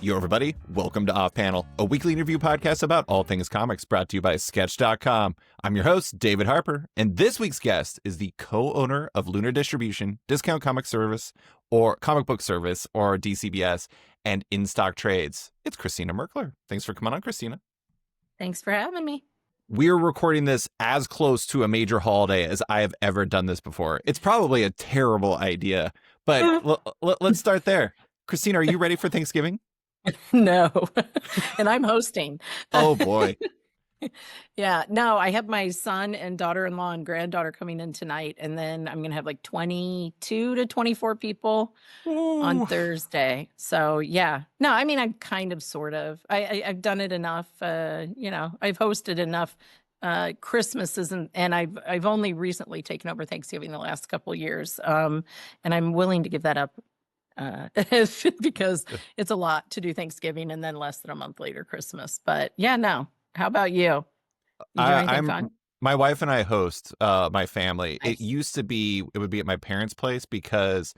Yo, everybody. Welcome to Off Panel, a weekly interview podcast about all things comics brought to you by Sketch.com. I'm your host, David Harper, and this week's guest is the co-owner of Lunar Distribution, Discount Comic Service, or Comic Book Service, or DCBS, and In-Stock Trades. It's Christina Merkler. Thanks for coming on, Christina. Thanks for having me. We're recording this as close to a major holiday as I have ever done this before. It's probably a terrible idea, but let's start there. Christina, are you ready for Thanksgiving? No, and I'm hosting. Oh, boy. Yeah, no, I have my son and daughter-in-law and granddaughter coming in tonight, and then I'm going to have like 22 to 24 people on Thursday. So, yeah. No, I mean, I'm kind of, sort of. I've done it enough. I've hosted enough Christmases, and I've only recently taken over Thanksgiving the last couple of years, and I'm willing to give that up. Because it's a lot to do Thanksgiving and then less than a month later Christmas. But yeah, no. How about you? You do anything fun? My wife and I host my family. Nice. It would be at my parents' place because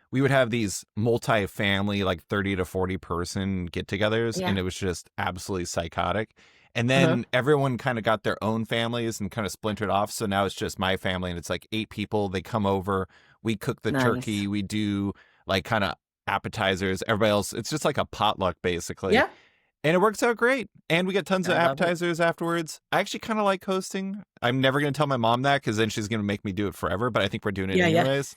we would have these multi-family, like 30 to 40 person get-togethers, and it was just absolutely psychotic. And then everyone kind of got their own families and kind of splintered off. So now it's just my family, and it's like 8 people. They come over, we cook the turkey, we do like kind of appetizers, everybody else. It's just like a potluck basically. Yeah. And it works out great. And we get tons of appetizers afterwards. I actually kind of like hosting. I'm never going to tell my mom that because then she's going to make me do it forever. But I think we're doing it anyways.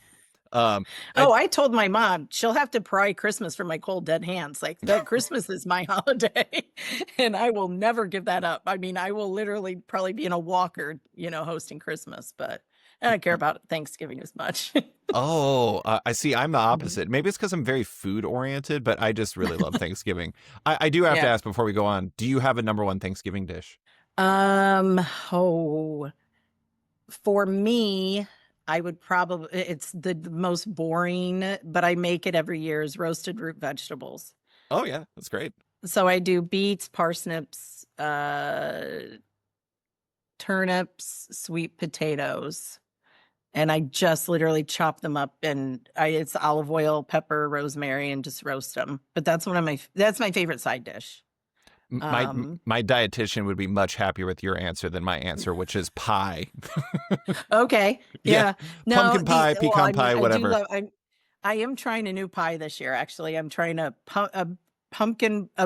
I told my mom she'll have to pry Christmas from my cold dead hands. Like that Christmas is my holiday and I will never give that up. I mean, I will literally probably be in a walker, hosting Christmas, but I don't care about Thanksgiving as much. I see. I'm the opposite. Maybe it's because I'm very food oriented, but I just really love Thanksgiving. I do have to ask before we go on, do you have a number one Thanksgiving dish? For me, I would probably, it's the most boring, but I make it every year, is roasted root vegetables. Oh yeah, that's great. So I do beets, parsnips, turnips, sweet potatoes. And I just literally chop them up, and it's olive oil, pepper, rosemary, and just roast them. But that's that's my favorite side dish. My dietitian would be much happier with your answer than my answer, which is pie. Okay. Yeah. No, pumpkin pie, pecan pie, whatever. I am trying a new pie this year. Actually, I'm trying a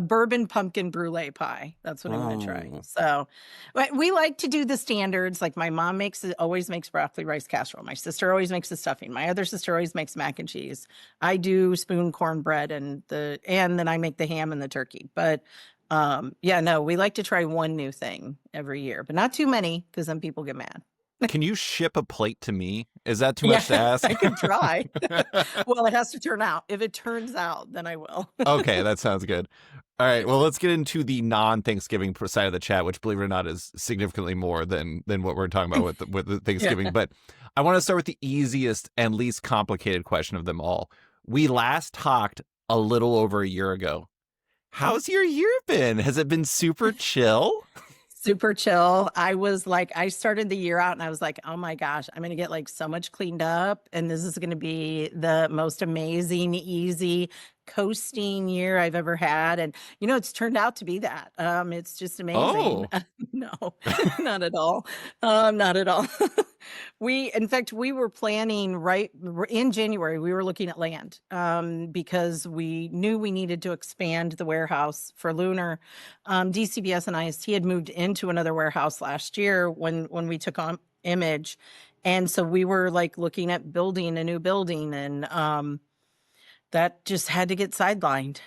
bourbon pumpkin brulee pie. That's what I'm going to try. So we like to do the standards. Like my mom always makes broccoli rice casserole. My sister always makes the stuffing. My other sister always makes mac and cheese. I do spoon cornbread and then I make the ham and the turkey. But we like to try one new thing every year, but not too many because then people get mad. Can you ship a plate to me? Is that too much to ask? I can try. Well, it has to turn out. If it turns out, then I will. Okay, that sounds good. All right, well, let's get into the non-Thanksgiving side of the chat, which, believe it or not, is significantly more than what we're talking about with the Thanksgiving. But I want to start with the easiest and least complicated question of them all. We last talked a little over a year ago. How's your year been? Has it been super chill? Super chill. I started the year out and I was like, oh my gosh, I'm going to get like so much cleaned up. And this is going to be the most amazing, easy, coasting year I've ever had. And, it's turned out to be that. It's just amazing. Oh. No, not at all. Not at all. In fact, we were planning right in January, we were looking at land because we knew we needed to expand the warehouse for Lunar. DCBS and IST had moved into another warehouse last year when we took on Image. And so we were like looking at building a new building, and that just had to get sidelined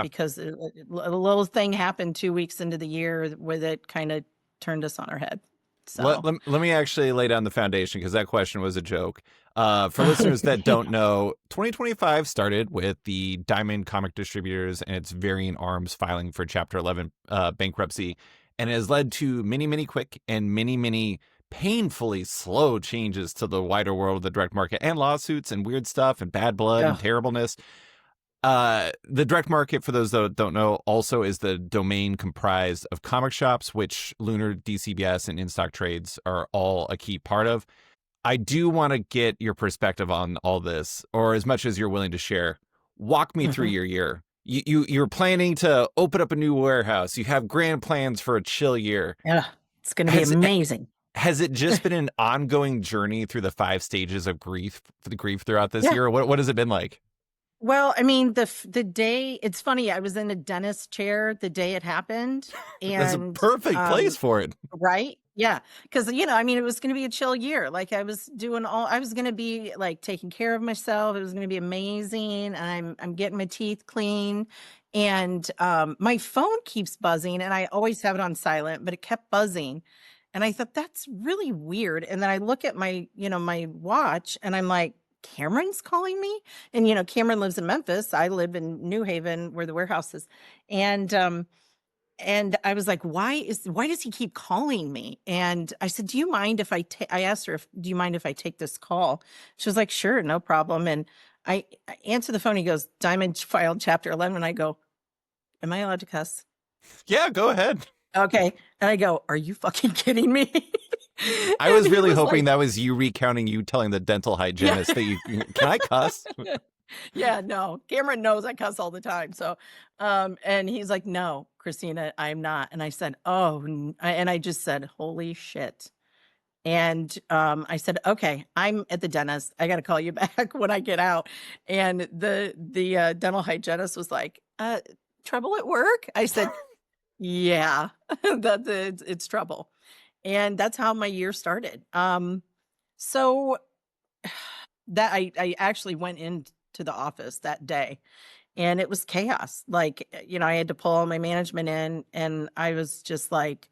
because a little thing happened 2 weeks into the year where it kind of turned us on our head. So let me actually lay down the foundation because that question was a joke. For listeners that don't know, 2025 started with the Diamond Comic Distributors and its varying arms filing for Chapter 11 bankruptcy, and it has led to many, many quick and many, many painfully slow changes to the wider world of the direct market and lawsuits and weird stuff and bad blood and terribleness. The direct market, for those that don't know, also is the domain comprised of comic shops, which Lunar, DCBS, and In-Stock Trades are all a key part of. I do want to get your perspective on all this, or as much as you're willing to share. Walk me through your year. you're planning to open up a new warehouse. You have grand plans for a chill year. Yeah, it's going to be Has amazing. has it just been an ongoing journey through the 5 stages of grief, the grief throughout this Yeah. year? What has it been like? Well, I mean, the day, it's funny, I was in a dentist chair the day it happened, That's a and perfect place for it. right? Yeah. Because, I mean, it was going to be a chill year. Like I was going to be like taking care of myself. It was going to be amazing. I'm getting my teeth clean. And my phone keeps buzzing, and I always have it on silent, but it kept buzzing. And I thought that's really weird. And then I look at my watch, and I'm like, Cameron's calling me. And, Cameron lives in Memphis. I live in New Haven, where the warehouse is. And I was like, why does he keep calling me? And I said, do you mind if I asked her, do you mind if I take this call? She was like, sure, no problem. And I answer the phone. He goes, Diamond filed Chapter 11. And I go, am I allowed to cuss? Yeah, go ahead. Okay. And I go, are you fucking kidding me? I was And he really hoping like, that was you recounting you telling the dental hygienist that can I cuss? yeah, no, Cameron knows I cuss all the time. So, and he's like, no, Christina, I'm not. And I said, oh, and I just said, holy shit. And I said, okay, I'm at the dentist. I got to call you back when I get out. And the dental hygienist was like, trouble at work? I said, yeah, it's trouble. And that's how my year started. So that I actually went into the office that day, and it was chaos. Like, I had to pull all my management in, and I was just like,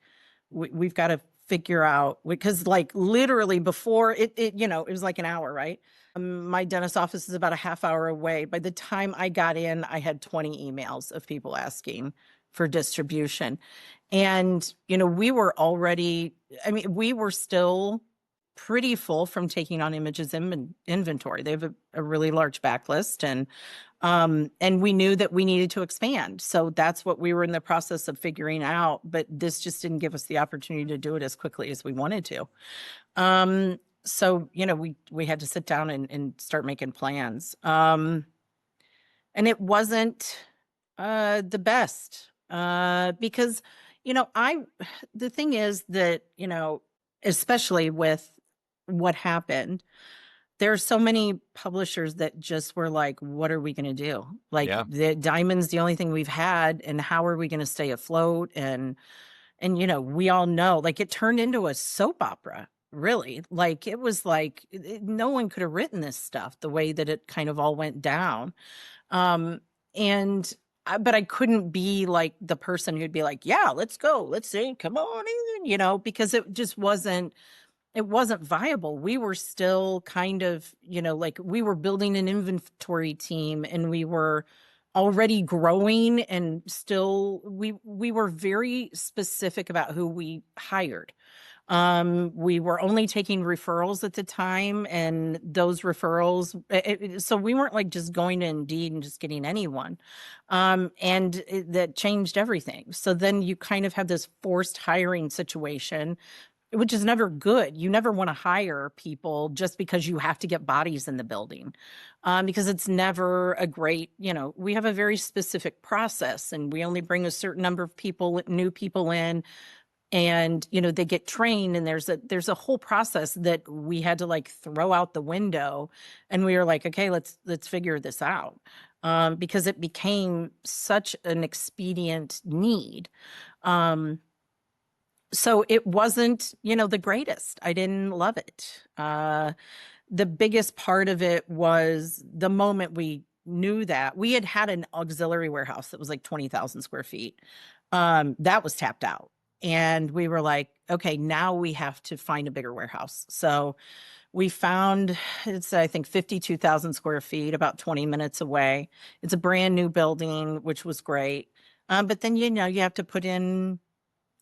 we've got to figure out, because like literally before it was like an hour, right? My dentist office is about a half hour away. By the time I got in, I had 20 emails of people asking for distribution. And, we were already, I mean, we were still pretty full from taking on images in inventory. They have a really large backlist, and we knew that we needed to expand. So that's what we were in the process of figuring out. But this just didn't give us the opportunity to do it as quickly as we wanted to. So, we had to sit down and start making plans. And it wasn't the best, because, the thing is that, especially with what happened, there are so many publishers that just were like, what are we going to do? Like, Yeah. the Diamond's the only thing we've had, and how are we going to stay afloat? And we all know, like, it turned into a soap opera, really. Like, it was like, no one could have written this stuff the way that it kind of all went down. And but I couldn't be like the person who'd be like, yeah, let's go, let's see, come on in, because it just wasn't viable. We were still kind of, like, we were building an inventory team, and we were already growing, and still we were very specific about who we hired. We were only taking referrals at the time, and those referrals, so we weren't like just going to Indeed and just getting anyone. And that changed everything. So then you kind of have this forced hiring situation, which is never good. You never want to hire people just because you have to get bodies in the building, because it's never a great, we have a very specific process, and we only bring a certain number of new people in, and, they get trained, and there's a whole process that we had to like throw out the window. And we were like, okay, let's figure this out, because it became such an expedient need. So it wasn't, the greatest. I didn't love it. The biggest part of it was the moment we knew that we had an auxiliary warehouse that was like 20,000 square feet. That was tapped out. And we were like, okay, now we have to find a bigger warehouse. So we found, it's, I think, 52,000 square feet, about 20 minutes away. It's a brand new building, which was great. But then, you have to put in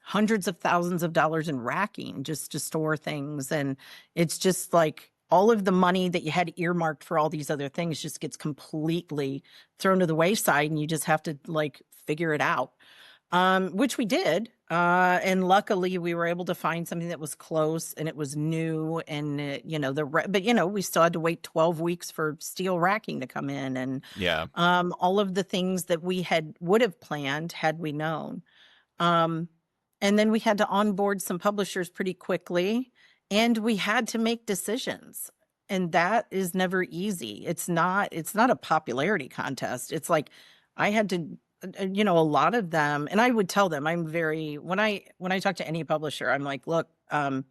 hundreds of thousands of dollars in racking just to store things. And it's just like all of the money that you had earmarked for all these other things just gets completely thrown to the wayside, and you just have to like figure it out, which we did. And luckily we were able to find something that was close and it was new and but we still had to wait 12 weeks for steel racking to come in and Yeah. all of the things that we would have planned had we known. Um, and then we had to onboard some publishers pretty quickly and we had to make decisions. And that is never easy. It's not a popularity contest. It's like I had to a lot of them, and I would tell them when I talk to any publisher, I'm like, look, the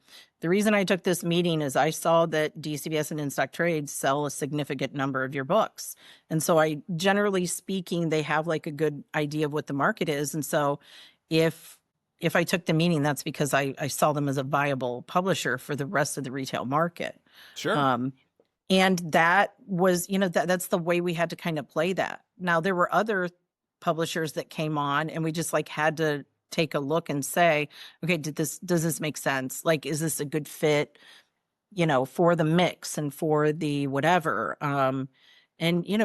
reason I took this meeting is I saw that DCBS and In-Stock Trades sell a significant number of your books. And so generally speaking, they have like a good idea of what the market is. And so if I took the meeting, that's because I saw them as a viable publisher for the rest of the retail market. Sure. And that was, that's the way we had to kind of play that. Now there were other publishers that came on and we just like had to take a look and say, okay, does this make sense? Like, is this a good fit, for the mix and for the whatever? And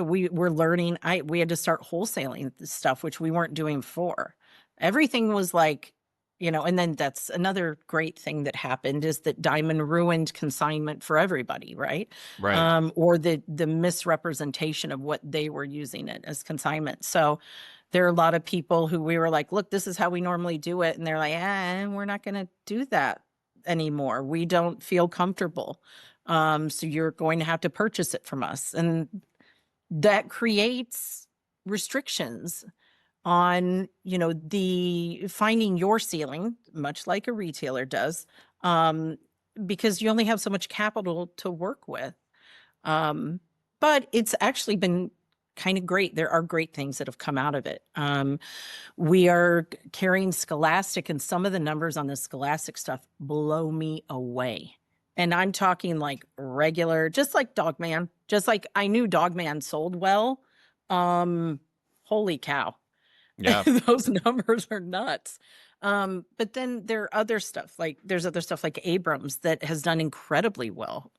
we were learning, we had to start wholesaling this stuff, which we weren't doing before. Everything was like, and then that's another great thing that happened is that Diamond ruined consignment for everybody, right? Right. Or the misrepresentation of what they were using it as consignment. So there are a lot of people who we were like, look, this is how we normally do it. And they're like, we're not going to do that anymore. We don't feel comfortable. So you're going to have to purchase it from us. And that creates restrictions on, the finding your ceiling, much like a retailer does, because you only have so much capital to work with. But it's actually been kind of great. There are great things that have come out of it. We are carrying Scholastic, and some of the numbers on the Scholastic stuff blow me away. And I'm talking like regular, just like Dogman, just like I knew Dogman sold well. Holy cow. Yeah. Those numbers are nuts. But then there's other stuff like Abrams that has done incredibly well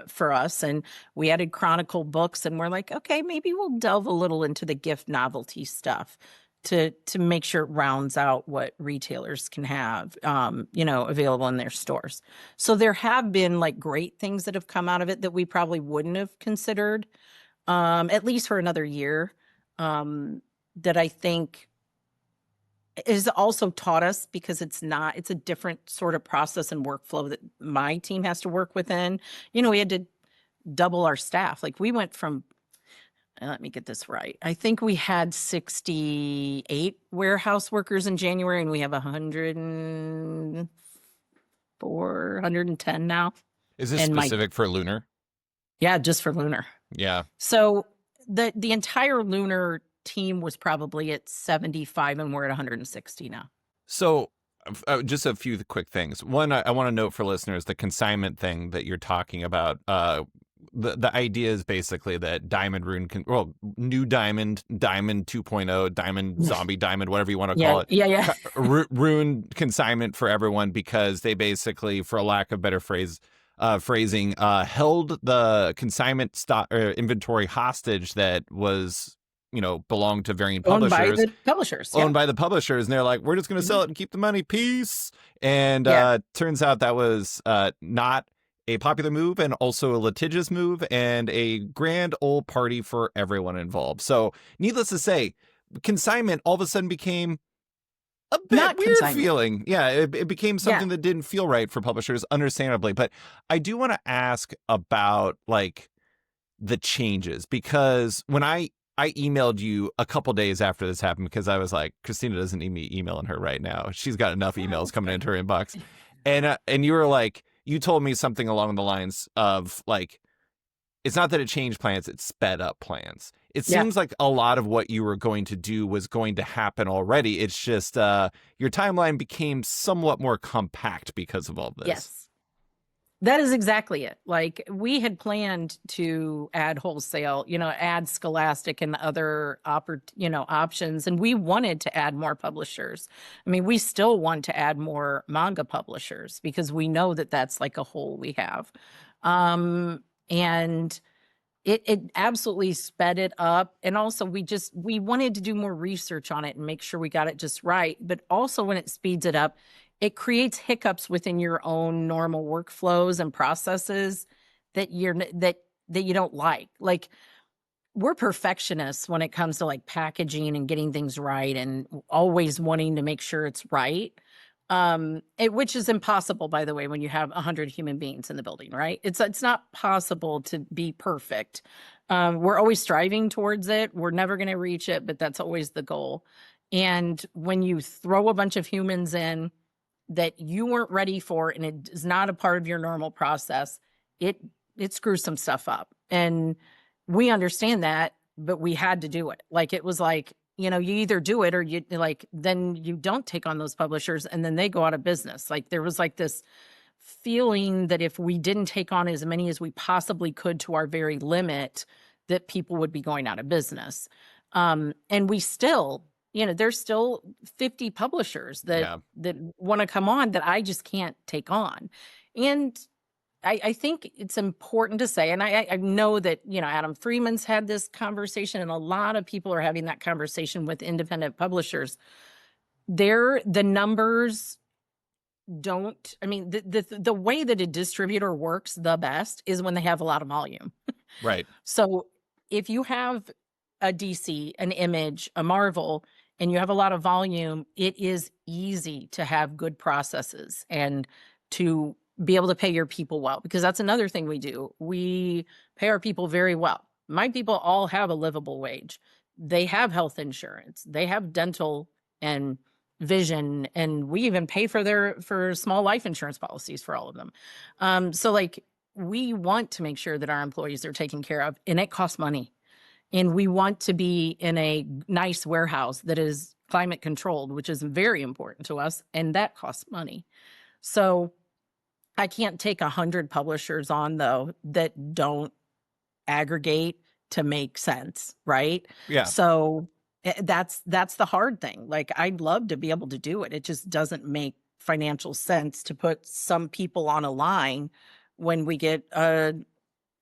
for us. And we added Chronicle books and we're like, okay, maybe we'll delve a little into the gift novelty stuff to make sure it rounds out what retailers can have, available in their stores. So there have been like great things that have come out of it that we probably wouldn't have considered, at least for another year. That I think has also taught us, because it's a different sort of process and workflow that my team has to work within. We had to double our staff. Like we went from, let me get this right, I think we had 68 warehouse workers in January and we have 110 now. Is this And specific for Lunar? yeah, just for Lunar. Yeah. So the entire Lunar team was probably at 75 and we're at 160 now. So just a few quick things. One, I want to note for listeners, the consignment thing that you're talking about, the idea is basically that Diamond ruined, new Diamond 2.0, Diamond Zombie Diamond, whatever you want to call it. Yeah. Ruined consignment for everyone because they basically, for a lack of better phrasing, held the consignment stock or inventory hostage that was, belonged to varying publishers. Owned by the publishers. Owned by the publishers. And they're like, we're just going to sell it and keep the money. Peace. And turns out that was not a popular move and also a litigious move and a grand old party for everyone involved. So needless to say, consignment all of a sudden became a bit Not weird feeling. Yeah, it became something that didn't feel right for publishers, understandably. But I do want to ask about like the changes, because when I emailed you a couple days after this happened, because I was like, Christina doesn't need me emailing her right now. She's got enough emails coming into her inbox. And you were like, you told me something along the lines of like, it's not that it changed plans, it sped up plans. It seems like a lot of what you were going to do was going to happen already. It's just your timeline became somewhat more compact because of all this. Yes. That is exactly it. Like we had planned to add wholesale, add Scholastic and other options. And we wanted to add more publishers. I mean, we still want to add more manga publishers because we know that that's like a hole we have. And It absolutely sped it up. And also we wanted to do more research on it and make sure we got it just right. But also when it speeds it up, it creates hiccups within your own normal workflows and processes that that you don't like. Like, we're perfectionists when it comes to like packaging and getting things right and always wanting to make sure it's right. Which is impossible, by the way, when you have 100 human beings in the building, right? It's not possible to be perfect. We're always striving towards it. We're never going to reach it, but that's always the goal. And when you throw a bunch of humans in that you weren't ready for, and it is not a part of your normal process, it screws some stuff up. And we understand that, but we had to do it. Like, it was like, you either do it or you like, then you don't take on those publishers and then they go out of business. Like, there was like this feeling that if we didn't take on as many as we possibly could to our very limit, that people would be going out of business. And we still, there's still 50 publishers that want to come on that I just can't take on. And I think it's important to say, and I know that, Adam Freeman's had this conversation, and a lot of people are having that conversation with independent publishers. The numbers don't, I mean, the way that a distributor works the best is when they have a lot of volume. Right. So if you have a DC, an Image, a Marvel, and you have a lot of volume, it is easy to have good processes and to be able to pay your people well, because that's another thing we do. We pay our people very well. My people all have a livable wage. They have health insurance. They have dental and vision, and we even pay for small life insurance policies for all of them. So like, we want to make sure that our employees are taken care of, and it costs money. And we want to be in a nice warehouse that is climate controlled, which is very important to us, and that costs money. So I can't take 100 publishers on, though, that don't aggregate to make sense, right? Yeah. So that's the hard thing. Like, I'd love to be able to do it. It just doesn't make financial sense to put some people on a line when we get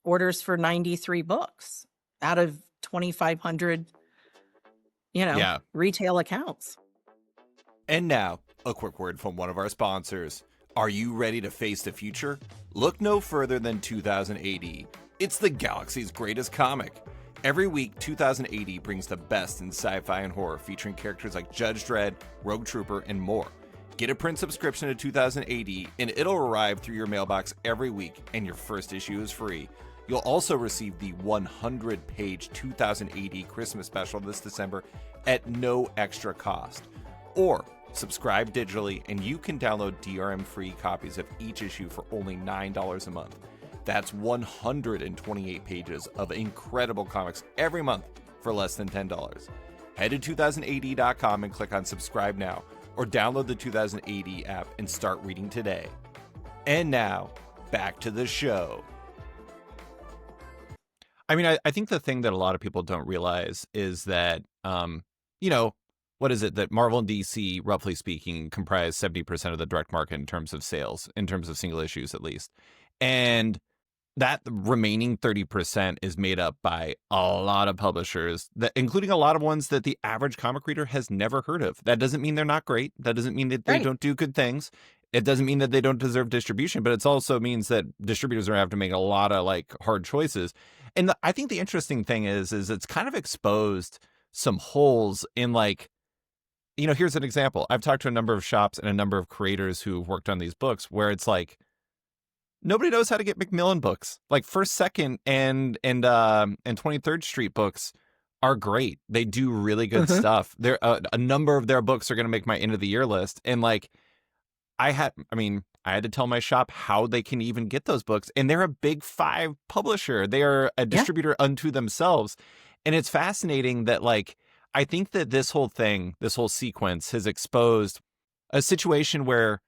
orders for 93 books out of 2,500, retail accounts. And now, a quick word from one of our sponsors. Are you ready to face the future? Look no further than 2000 AD. It's the galaxy's greatest comic. Every week, 2000 AD brings the best in sci-fi and horror, featuring characters like Judge Dredd, Rogue Trooper, and more. Get a print subscription to 2000 AD, and it'll arrive through your mailbox every week, and your first issue is free. You'll also receive the 100-page 2000 AD Christmas special this December at no extra cost. Or subscribe digitally, and you can download DRM-free copies of each issue for only $9 a month. That's 128 pages of incredible comics every month for less than $10. Head to 2000AD.com and click on subscribe now, or download the 2000 AD app and start reading today. And now, back to the show. I mean, I think the thing that a lot of people don't realize is that, what is it that Marvel and DC, roughly speaking, comprise 70% of the direct market in terms of sales, in terms of single issues at least. And that remaining 30% is made up by a lot of publishers, that, including a lot of ones that the average comic reader has never heard of. That doesn't mean they're not great. That doesn't mean that they don't do good things. It doesn't mean that they don't deserve distribution, but it also means that distributors are going to have to make a lot of hard choices. And I think the interesting thing is it's kind of exposed some holes in here's an example. I've talked to a number of shops and a number of creators who've worked on these books where it's like, nobody knows how to get Macmillan books. Like First, Second, and 23rd Street books are great. They do really good stuff. There, a number of their books are going to make my end of the year list. And I had to tell my shop how they can even get those books. And they're a big 5 publisher. They are a distributor unto themselves. And it's fascinating that I think that this whole sequence has exposed a situation where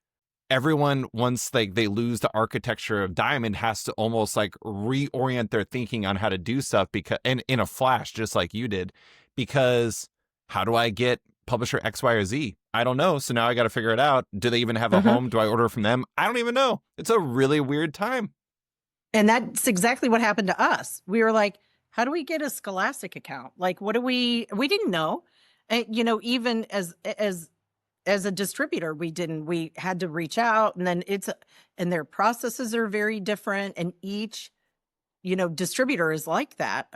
everyone, once they lose the architecture of Diamond, has to almost reorient their thinking on how to do stuff, because in a flash, just like you did, because how do I get publisher X, Y, or Z? I don't know. So now I got to figure it out. Do they even have a home? Do I order from them? I don't even know. It's a really weird time. And that's exactly what happened to us. We were like, how do we get a Scholastic account? Like, what do we didn't know. You know, even as a distributor, we had to reach out, and then and their processes are very different, and each, you know, distributor is like that.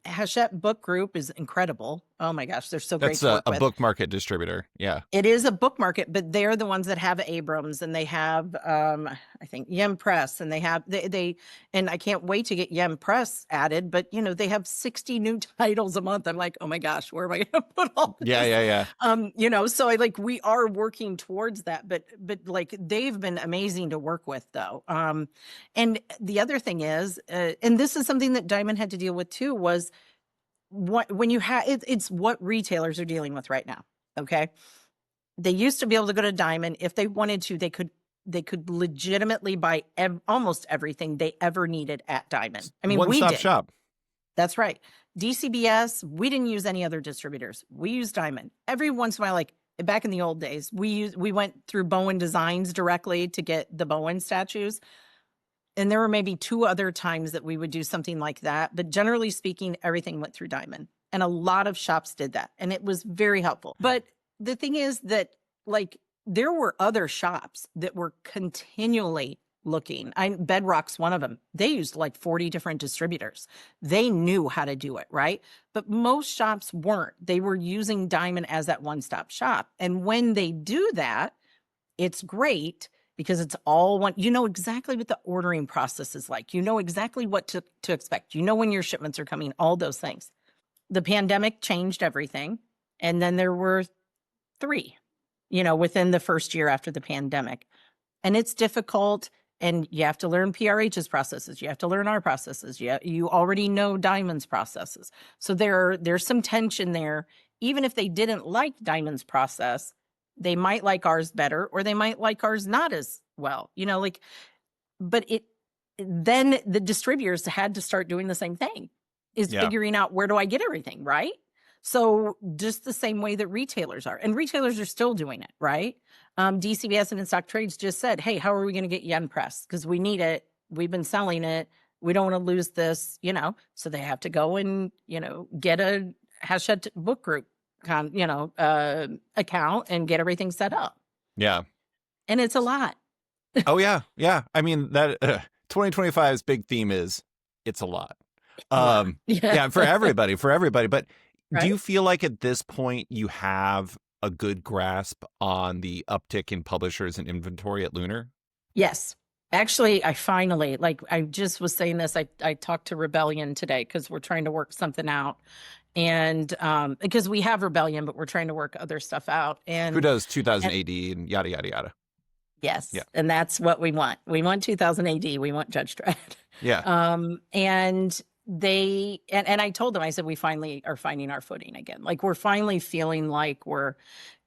Hachette Book Group is incredible. Oh my gosh, they're so great That's to work a with. book market distributor. Yeah. It is a book market, but they're the ones that have Abrams, and they have I think Yem Press, and they have they and I can't wait to get Yem Press added, but you know, they have 60 new titles a month. I'm like, oh my gosh, where am I going to put all Yeah, this? yeah, yeah. You know, so we are working towards that, but like they've been amazing to work with though. And the other thing is, and this is something that Diamond had to deal with too, was when you have it's what retailers are dealing with right now. Okay. They used to be able to go to Diamond if they wanted to. They could legitimately buy almost everything they ever needed at Diamond. I mean, we One-stop did. shop. That's right. DCBS, we didn't use any other distributors. We used Diamond. Every once in a while, like back in the old days, we went through Bowen Designs directly to get the Bowen statues. And there were maybe 2 other times that we would do something like that. But generally speaking, everything went through Diamond. And a lot of shops did that. And it was very helpful. But the thing is that, like, there were other shops that were continually looking. Bedrock's one of them. They used like 40 different distributors. They knew how to do it, right? But most shops weren't. They were using Diamond as that one-stop shop. And when they do that, it's great because it's all one. You know exactly what the ordering process is like. You know exactly what to expect. You know when your shipments are coming, all those things. The pandemic changed everything. And then there were 3, you know, within the first year after the pandemic. And it's difficult. And you have to learn PRH's processes. You have to learn our processes. You already know Diamond's processes. So there's some tension there. Even if they didn't like Diamond's process, they might like ours better, or they might like ours not as well. You know, like, but then the distributors had to start doing the same thing, is Yeah. figuring out, where do I get everything, right? So just the same way that retailers are, and retailers are still doing it, right? DCBS and In Stock Trades just said, hey, how are we going to get Yen Press? Because we need it. We've been selling it. We don't want to lose this, you know, so they have to go and, you know, get a Hachette Book Group, account and get everything set up. Yeah. And it's a lot. Oh, yeah. Yeah. I mean, that 2025's big theme is it's a lot. Yeah, for everybody. But Right? do you feel like at this point you have a good grasp on the uptick in publishers and inventory at Lunar? Yes. Actually, I just was saying this. I talked to Rebellion today because we're trying to work something out. And because we have Rebellion, but we're trying to work other stuff out. And Who does 2000 AD and yada, yada, yada. yes. Yeah. And that's what we want. We want 2000 AD. We want Judge Dredd. Yeah. And I told them, I said, we finally are finding our footing again. Like, we're finally feeling like we're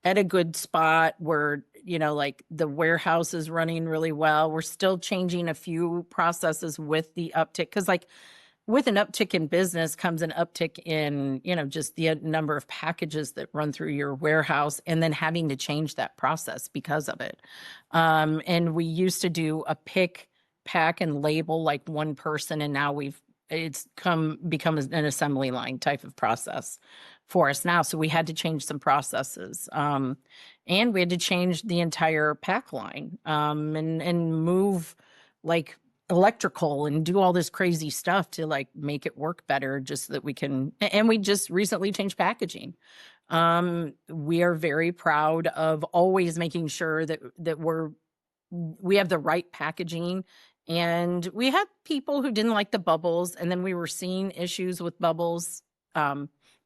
at a good spot. We're, you know, like the warehouse is running really well. We're still changing a few processes with the uptick. Cause like with an uptick in business comes an uptick in, you know, just the number of packages that run through your warehouse, and then having to change that process because of it. And we used to do a pick, pack, and label like one person, and now it's become an assembly line type of process for us now. So we had to change some processes, and we had to change the entire pack line, and move like electrical and do all this crazy stuff to like make it work better, just so that we can. And we just recently changed packaging. We are very proud of always making sure that we have the right packaging. And we had people who didn't like the bubbles, and then we were seeing issues with bubbles,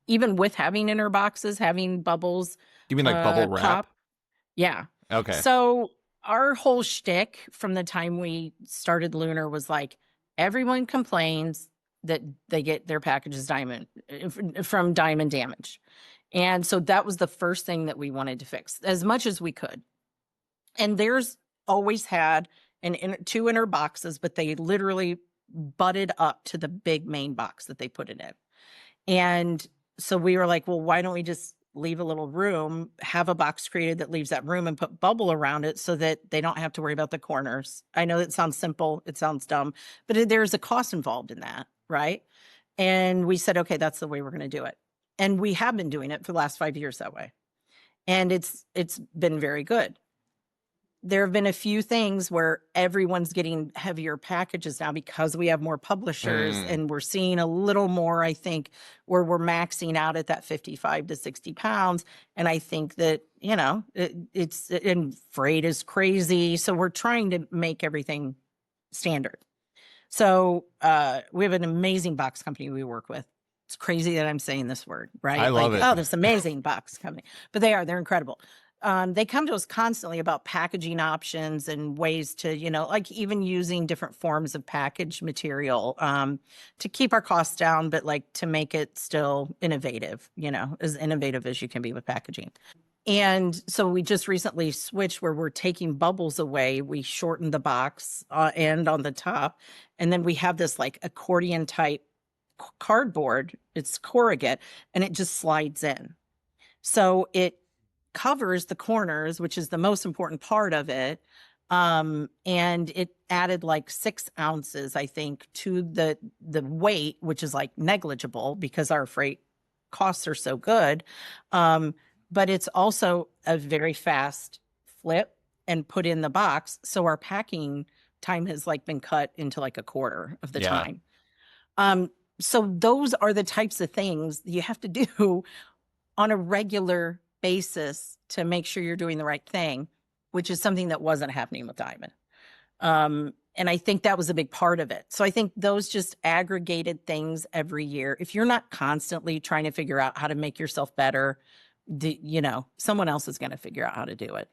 even with having inner boxes having bubbles. You mean like bubble wrap? Pop. Yeah. Okay. So our whole shtick from the time we started Lunar was like, everyone complains that they get their packages from diamond damage. And so that was the first thing that we wanted to fix as much as we could. And there's always had 2 inner boxes, but they literally butted up to the big main box that they put it in. And so we were like, well, why don't we just leave a little room, have a box created that leaves that room, and put bubble around it so that they don't have to worry about the corners. I know that sounds simple, it sounds dumb, but there's a cost involved in that, right? And we said, okay, that's the way we're going to do it. And we have been doing it for the last 5 years that way. And it's been very good. There have been a few things where everyone's getting heavier packages now because we have more publishers, and we're seeing a little more, I think, where we're maxing out at that 55 to 60 pounds. And I think that, and freight is crazy. So we're trying to make everything standard. So we have an amazing box company we work with. It's crazy that I'm saying this word, right? I love it. Oh, this amazing box company. But they're incredible. They come to us constantly about packaging options and ways to, like even using different forms of package material to keep our costs down, but like to make it still innovative, as innovative as you can be with packaging. And so we just recently switched where we're taking bubbles away. We shortened the box and on the top. And then we have this like accordion type cardboard. It's corrugate, and it just slides in. So it covers the corners, which is the most important part of it. And it added like 6 ounces, I think, to the weight, which is like negligible because our freight costs are so good. But it's also a very fast flip and put in the box. So our packing time has like been cut into like a quarter of the time. So those are the types of things you have to do on a regular basis to make sure you're doing the right thing, which is something that wasn't happening with Diamond. And I think that was a big part of it. So I think those just aggregated things every year. If you're not constantly trying to figure out how to make yourself better, someone else is going to figure out how to do it.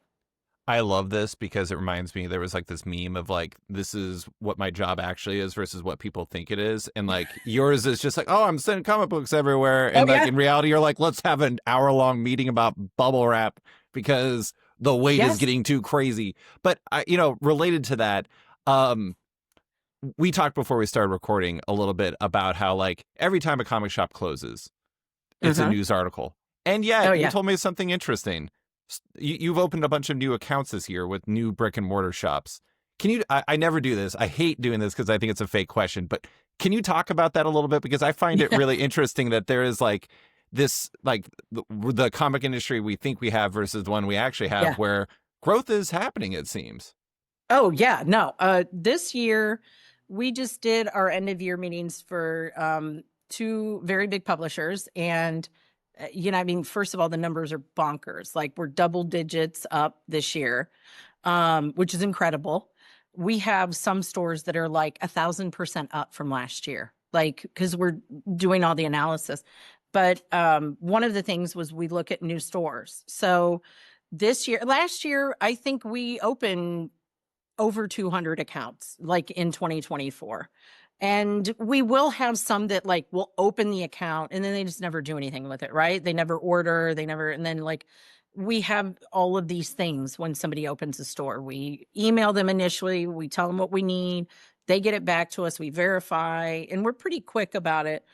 I love this because it reminds me, there was like this meme of like, this is what my job actually is versus what people think it is. And like yours is just like, oh, I'm sending comic books everywhere. And in reality, you're like, let's have an hour-long meeting about bubble wrap because the weight is getting too crazy. But related to that, we talked before we started recording a little bit about how like every time a comic shop closes, it's a news article. And yet you told me something interesting. You've opened a bunch of new accounts this year with new brick and mortar shops. Can you, I never do this. I hate doing this because I think it's a fake question, but can you talk about that a little bit? Because I find it really interesting that there is like this, like the comic industry we think we have versus the one we actually have where growth is happening, it seems. Oh yeah, no. This year we just did our end of year meetings for 2 very big publishers, and first of all, the numbers are bonkers. Like we're double digits up this year, which is incredible. We have some stores that are like 1,000% up from last year, like, because we're doing all the analysis. But one of the things was we look at new stores. So last year, I think we opened over 200 accounts, like in 2024. And we will have some that like will open the account and then they just never do anything with it, right? They never order, and then like we have all of these things when somebody opens a store. We email them initially, we tell them what we need, they get it back to us, we verify, and we're pretty quick about it.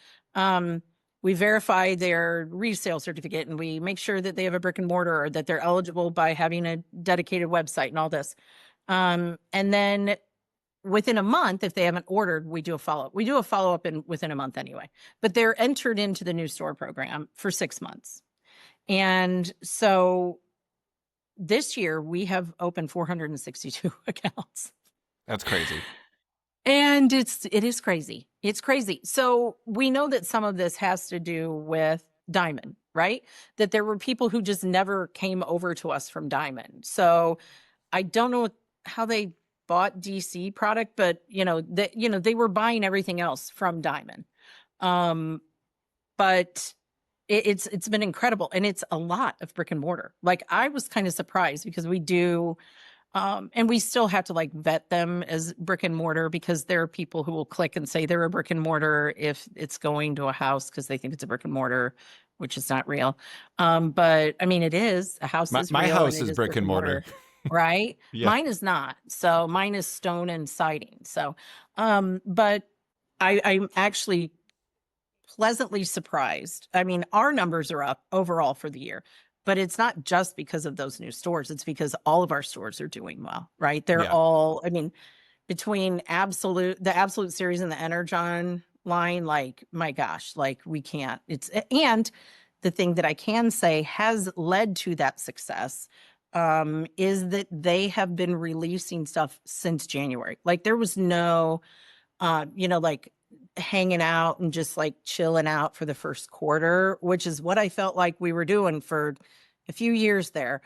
We verify their resale certificate and we make sure that they have a brick and mortar or that they're eligible by having a dedicated website and all this. And then within a month, if they haven't ordered, we do a follow-up. We do a follow-up within a month anyway, but they're entered into the new store program for 6 months. And so this year we have opened 462 accounts. That's crazy. And it is crazy. It's crazy. So we know that some of this has to do with Diamond, right? That there were people who just never came over to us from Diamond. So I don't know how they bought DC product, but they were buying everything else from Diamond. But it's been incredible, and it's a lot of brick and mortar. Like I was kind of surprised because we do, and we still have to like vet them as brick and mortar because there are people who will click and say they're a brick and mortar if it's going to a house because they think it's a brick and mortar, which is not real. But I mean, it is. A house is real. My house is brick and mortar. Right? Mine is not. So mine is stone and siding. So, but I'm actually pleasantly surprised. I mean, our numbers are up overall for the year, but it's not just because of those new stores. It's because all of our stores are doing well, right? They're all, between the Absolute series and the Energon, line, like, my gosh, like, we can't. And the thing that I can say has led to that success is that they have been releasing stuff since January. Like, there was no, like hanging out and just like chilling out for the first quarter, which is what I felt like we were doing for a few years there.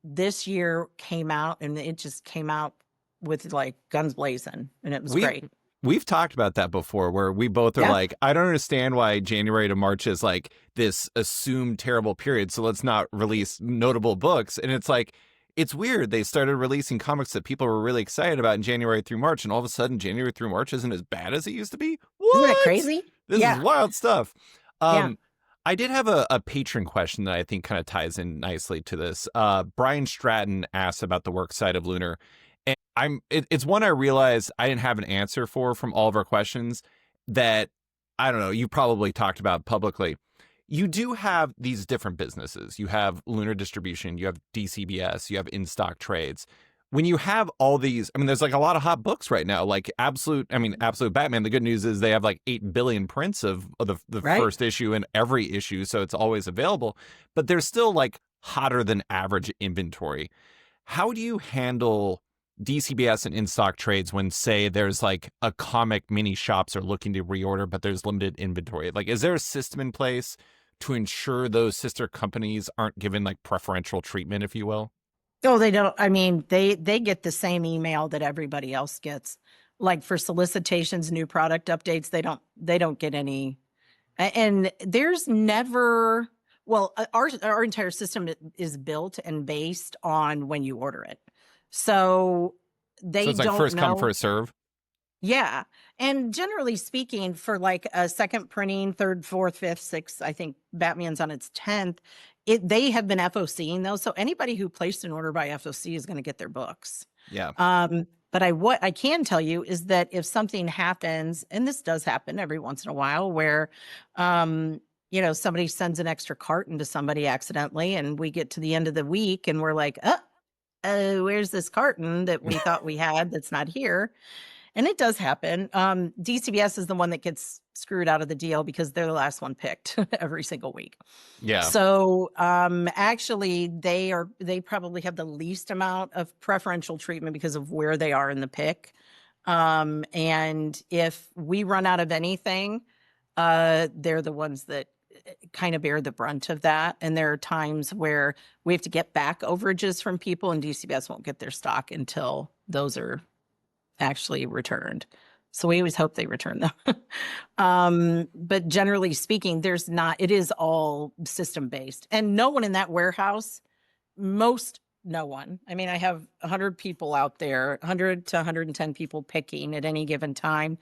This year came out and it just came out with like guns blazing, and it was We great. we've talked about that before, where we both are Yeah. like, I don't understand why January to March is like this assumed terrible period, so let's not release notable books. And it's like, it's weird. They started releasing comics that people were really excited about in January through March, and all of a sudden January through March isn't as bad as it used to be. Isn't that What? crazy? This is Yeah. wild stuff. Yeah. I did have a patron question that I think kind of ties in nicely to this. Brian Stratton asked about the work side of Lunar. And it's one I realized I didn't have an answer for from all of our questions that, I don't know, you probably talked about publicly. You do have these different businesses. You have Lunar Distribution, you have DCBS, you have in-stock trades. When you have all these, I mean, there's like a lot of hot books right now, like Absolute Batman. The good news is they have like 8 billion prints of the Right. first issue and every issue, so it's always available. But there's still like hotter than average inventory. How do you handle DCBS and in-stock trades when, say, there's like a comic mini shops are looking to reorder, but there's limited inventory? Like, is there a system in place to ensure those sister companies aren't given like preferential treatment, if you will? Oh, they don't. I mean, they get the same email that everybody else gets. Like for solicitations, new product updates, they don't get any. And there's never, well, our entire system is built and based on when you order it. So So they it's like don't first come, know. first serve. Yeah. And generally speaking, for like a second printing, third, fourth, fifth, sixth, I think Batman's on its 10th, they have been FOCing those. So anybody who placed an order by FOC is going to get their books. Yeah. But what I can tell you is that if something happens, and this does happen every once in a while, where somebody sends an extra carton to somebody accidentally, and we get to the end of the week and we're like, where's this carton that we thought we had that's not here? And it does happen. DCBS is the one that gets screwed out of the deal because they're the last one picked every single week. Yeah. So actually, they probably have the least amount of preferential treatment because of where they are in the pick. And if we run out of anything, they're the ones that kind of bear the brunt of that. And there are times where we have to get back overages from people, and DCBS won't get their stock until those are actually returned. So we always hope they return them. But generally speaking, it is all system based, and no one in that warehouse, no one. I mean, I have 100 people out there, 100 to 110 people picking at any given time.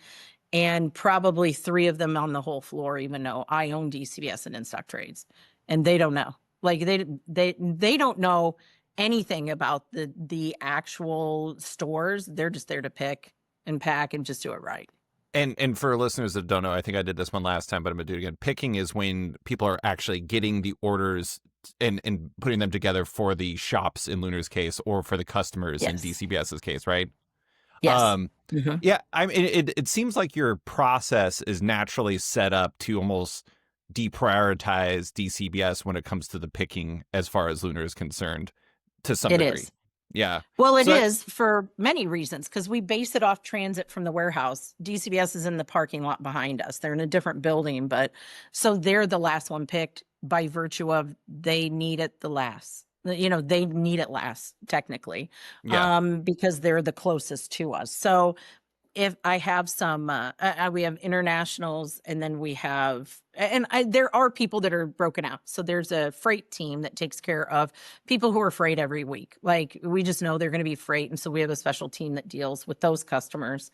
And probably 3 of them on the whole floor even know I own DCBS and in-stock trades, and they don't know. Like they don't know anything about the actual stores. They're just there to pick and pack and just do it right. And for listeners that don't know, I think I did this one last time, but I'm gonna do it again. Picking is when people are actually getting the orders and putting them together for the shops in Lunar's case, or for the customers in Yes. DCBS's case, right? Yes. Mhm. Yeah, I mean, it seems like your process is naturally set up to almost deprioritize DCBS when it comes to the picking, as far as Lunar is concerned, to some It degree. is. Yeah. Well, it So is for many reasons, because we base it off transit from the warehouse. DCBS is in the parking lot behind us. They're in a different building, but so they're the last one picked by virtue of they need it the last. They need it last technically, yeah, because they're the closest to us. So if I have some, we have internationals, and then we have, there are people that are broken out. So there's a freight team that takes care of people who are freight every week. Like, we just know they're going to be freight. And so we have a special team that deals with those customers.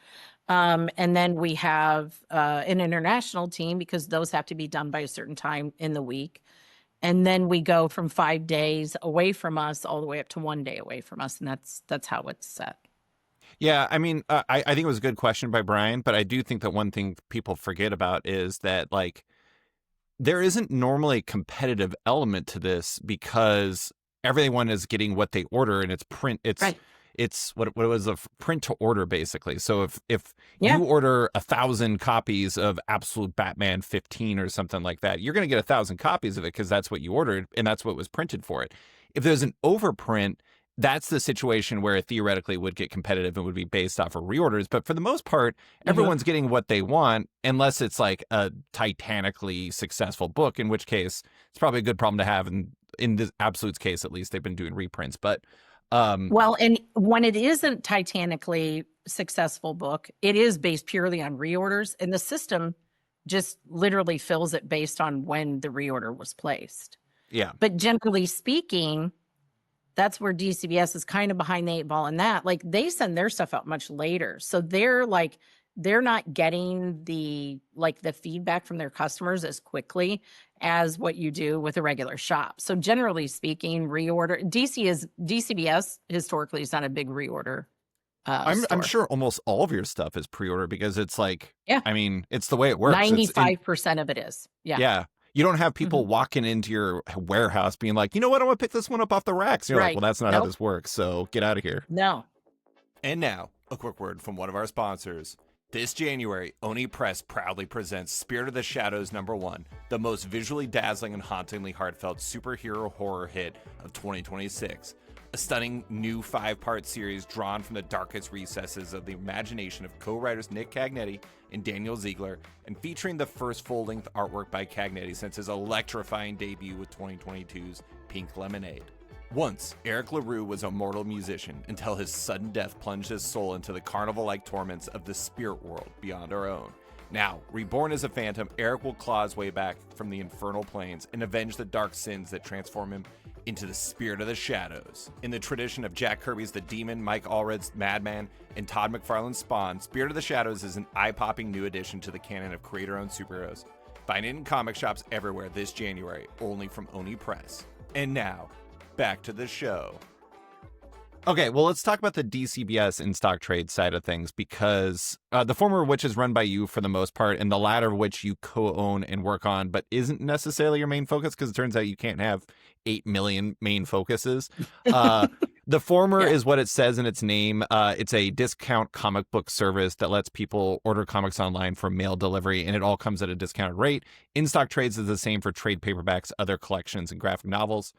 And then we have an international team, because those have to be done by a certain time in the week. And then we go from 5 days away from us all the way up to 1 day away from us. And that's how it's set. yeah. I mean, I think it was a good question by Brian, but I do think that one thing people forget about is that, like, there isn't normally a competitive element to this, because everyone is getting what they order, and it's print. Right. it's what it was, a print to order basically. So if Yeah. you order 1,000 copies of Absolute Batman 15 or something like that, you're going to get 1,000 copies of it because that's what you ordered and that's what was printed for it. If there's an overprint, that's the situation where it theoretically would get competitive and would be based off of reorders. But for the most part, everyone's getting what they want, unless it's like a titanically successful book, in which case it's probably a good problem to have. And in this Absolute's case, at least, they've been doing reprints. But well, and when it is a titanically successful book, it is based purely on reorders, and the system just literally fills it based on when the reorder was placed. yeah. But generally speaking, that's where DCBS is kind of behind the 8 ball in that. Like, they send their stuff out much later. So they're not getting the feedback from their customers as quickly as what you do with a regular shop. So generally speaking, reorder DCBS historically is not a big reorder. I'm sure almost all of your stuff is pre-order because it's like, Yeah. I mean, it's the way it works. 95% of it is. Yeah. Yeah. You don't have people walking into your warehouse being like, you know what, I want to pick this one up off the racks. You're like, well, that's not how this works. So get out of here. No. And now, a quick word from one of our sponsors. This January, Oni Press proudly presents Spirit of the Shadows #1, the most visually dazzling and hauntingly heartfelt superhero horror hit of 2026. A stunning new 5-part series drawn from the darkest recesses of the imagination of co-writers Nick Cagnetti and Daniel Ziegler, and featuring the first full-length artwork by Cagnetti since his electrifying debut with 2022's Pink Lemonade. Once, Eric LaRue was a mortal musician until his sudden death plunged his soul into the carnival-like torments of the spirit world beyond our own. Now, reborn as a phantom, Eric will claw his way back from the infernal planes and avenge the dark sins that transform him into the Spirit of the Shadows. In the tradition of Jack Kirby's The Demon, Mike Allred's Madman, and Todd McFarlane's Spawn, Spirit of the Shadows is an eye-popping new addition to the canon of creator-owned superheroes. Find it in comic shops everywhere this January, only from Oni Press. And now, back to the show. Okay, well, let's talk about the DCBS in-stock trade side of things, because the former of which is run by you for the most part, and the latter of which you co-own and work on, but isn't necessarily your main focus, because it turns out you can't have 8 million main focuses. The former is what it says in its name. It's a discount comic book service that lets people order comics online for mail delivery, and it all comes at a discounted rate. In-stock trades is the same for trade paperbacks, other collections, and graphic novels.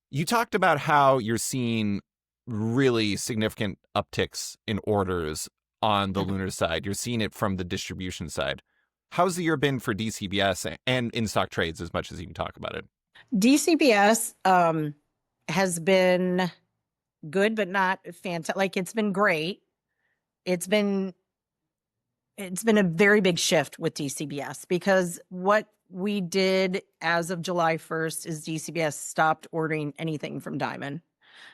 You talked about how you're seeing really significant upticks in orders on the Lunar side. You're seeing it from the distribution side. How's the year been for DCBS and in-stock trades, as much as you can talk about it? DCBS has been good, but not fantastic. Like, it's been great. It's been a very big shift with DCBS, because what we did as of July 1st is DCBS stopped ordering anything from Diamond.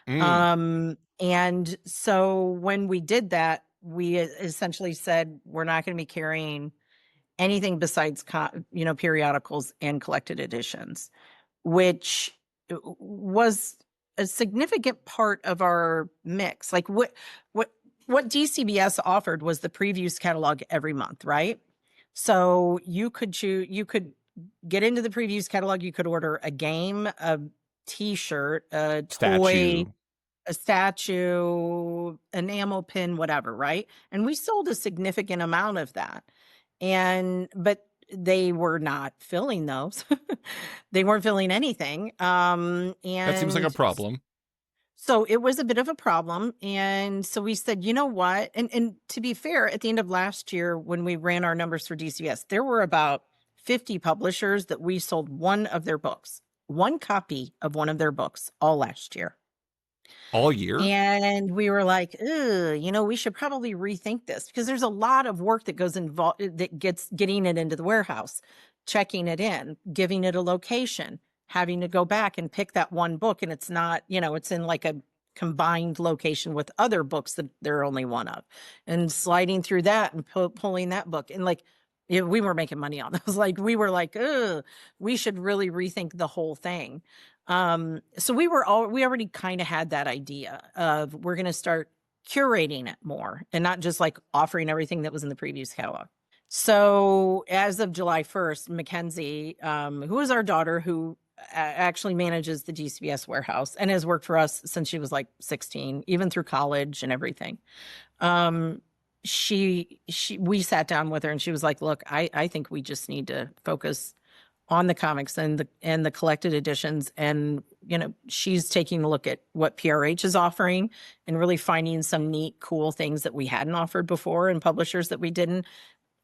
And so when we did that, we essentially said, we're not going to be carrying anything besides, periodicals and collected editions, which was a significant part of our mix. Like, what DCBS offered was the previews catalog every month, right? So you could get into the previews catalog. You could order a game, a T-shirt, a toy, a statue, an enamel pin, whatever, right? And we sold a significant amount of that. But they were not filling those. They weren't filling anything. And that seems like a problem. So it was a bit of a problem. And so we said, you know what? And to be fair, at the end of last year, when we ran our numbers for DCBS, there were about 50 publishers that we sold one copy of one of their books all last year. All year? And we were like, we should probably rethink this, because there's a lot of work that goes involved, that getting it into the warehouse, checking it in, giving it a location, having to go back and pick that one book. And it's not, it's in like a combined location with other books that they're only one of, and sliding through that and pulling that book. And we were making money on those. We were like, we should really rethink the whole thing. So we already kind of had that idea of, we're going to start curating it more and not just offering everything that was in the previews catalog. So as of July 1st, Mackenzie, who is our daughter, who actually manages the DCBS warehouse and has worked for us since she was like 16, even through college and everything. Um, we sat down with her and she was like, look, I think we just need to focus on the comics and the collected editions. And, she's taking a look at what PRH is offering and really finding some neat, cool things that we hadn't offered before and publishers that we didn't.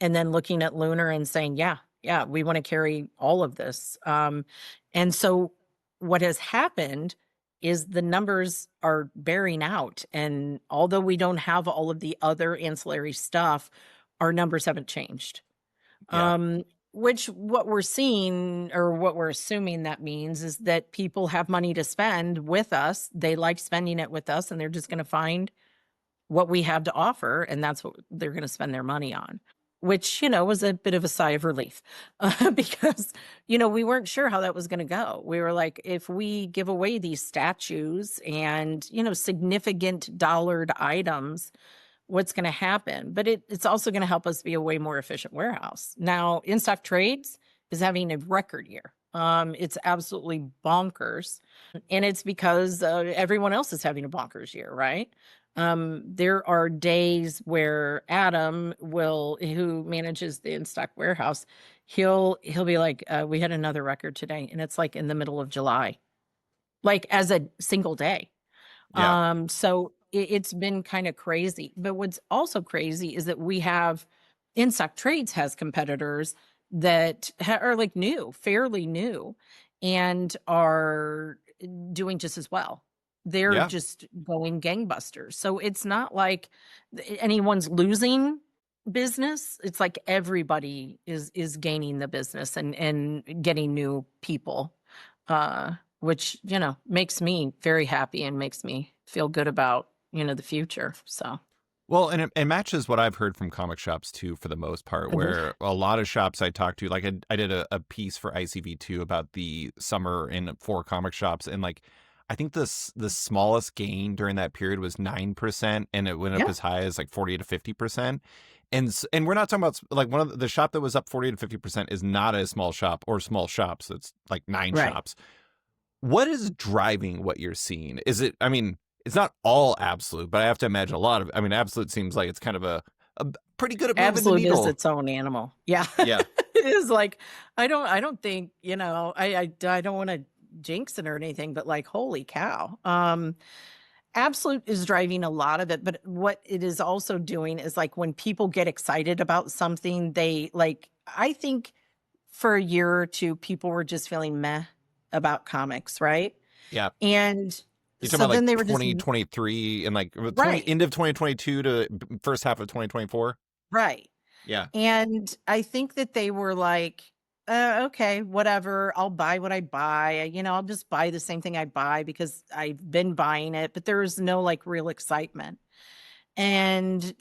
And then looking at Lunar and saying, yeah, we want to carry all of this. And so what has happened is the numbers are bearing out. And although we don't have all of the other ancillary stuff, our numbers haven't changed. Yeah. Which what we're seeing or what we're assuming that means is that people have money to spend with us. They like spending it with us and they're just going to find what we have to offer. And that's what they're going to spend their money on, which, was a bit of a sigh of relief because, we weren't sure how that was going to go. We were like, if we give away these statues and, significant dollared items, what's going to happen? But it's also going to help us be a way more efficient warehouse. Now, In-Stock Trades is having a record year. It's absolutely bonkers. And it's because everyone else is having a bonkers year, right? There are days where Adam who manages the In-Stock warehouse, he'll be like, we had another record today. And it's like in the middle of July, like as a single day. Yeah. So it's been kind of crazy. But what's also crazy is that we have In-Stock Trades has competitors that are like fairly new, and are doing just as well. They're Yeah. just going gangbusters. So it's not like anyone's losing business. It's like everybody is gaining the business and getting new people. Which, makes me very happy and makes me feel good about, the future. So, Well, and it matches what I've heard from comic shops too, for the most part, where a lot of shops I talked to, like I did a piece for ICV2 about the summer in 4 comic shops, and like I think the smallest gain during that period was 9%, and it went up yeah, as high as like 40 to 50%. And we're not talking about like one of the shop that was up 40 to 50% is not a small shop or small shops. It's like 9 right. shops. What is driving what you're seeing? Is it, I mean, it's not all Absolute, but I have to imagine a lot of, I mean, Absolute seems like it's kind of a pretty good at moving the Absolute is needle. its own animal. Yeah. Yeah. It is like, I don't think, I don't want to jinx it or anything, but like, holy cow. Absolute is driving a lot of it, but what it is also doing is like when people get excited about something, they like, I think for a year or two, people were just feeling meh about comics, right? Yeah. And You're talking so about like then they were just 2023 and like 20, right, end of 2022 to first half of 2024. right. Yeah. And I think that they were like, okay, whatever. I'll buy what I buy. I'll just buy the same thing I buy because I've been buying it, but there was no like real excitement. And,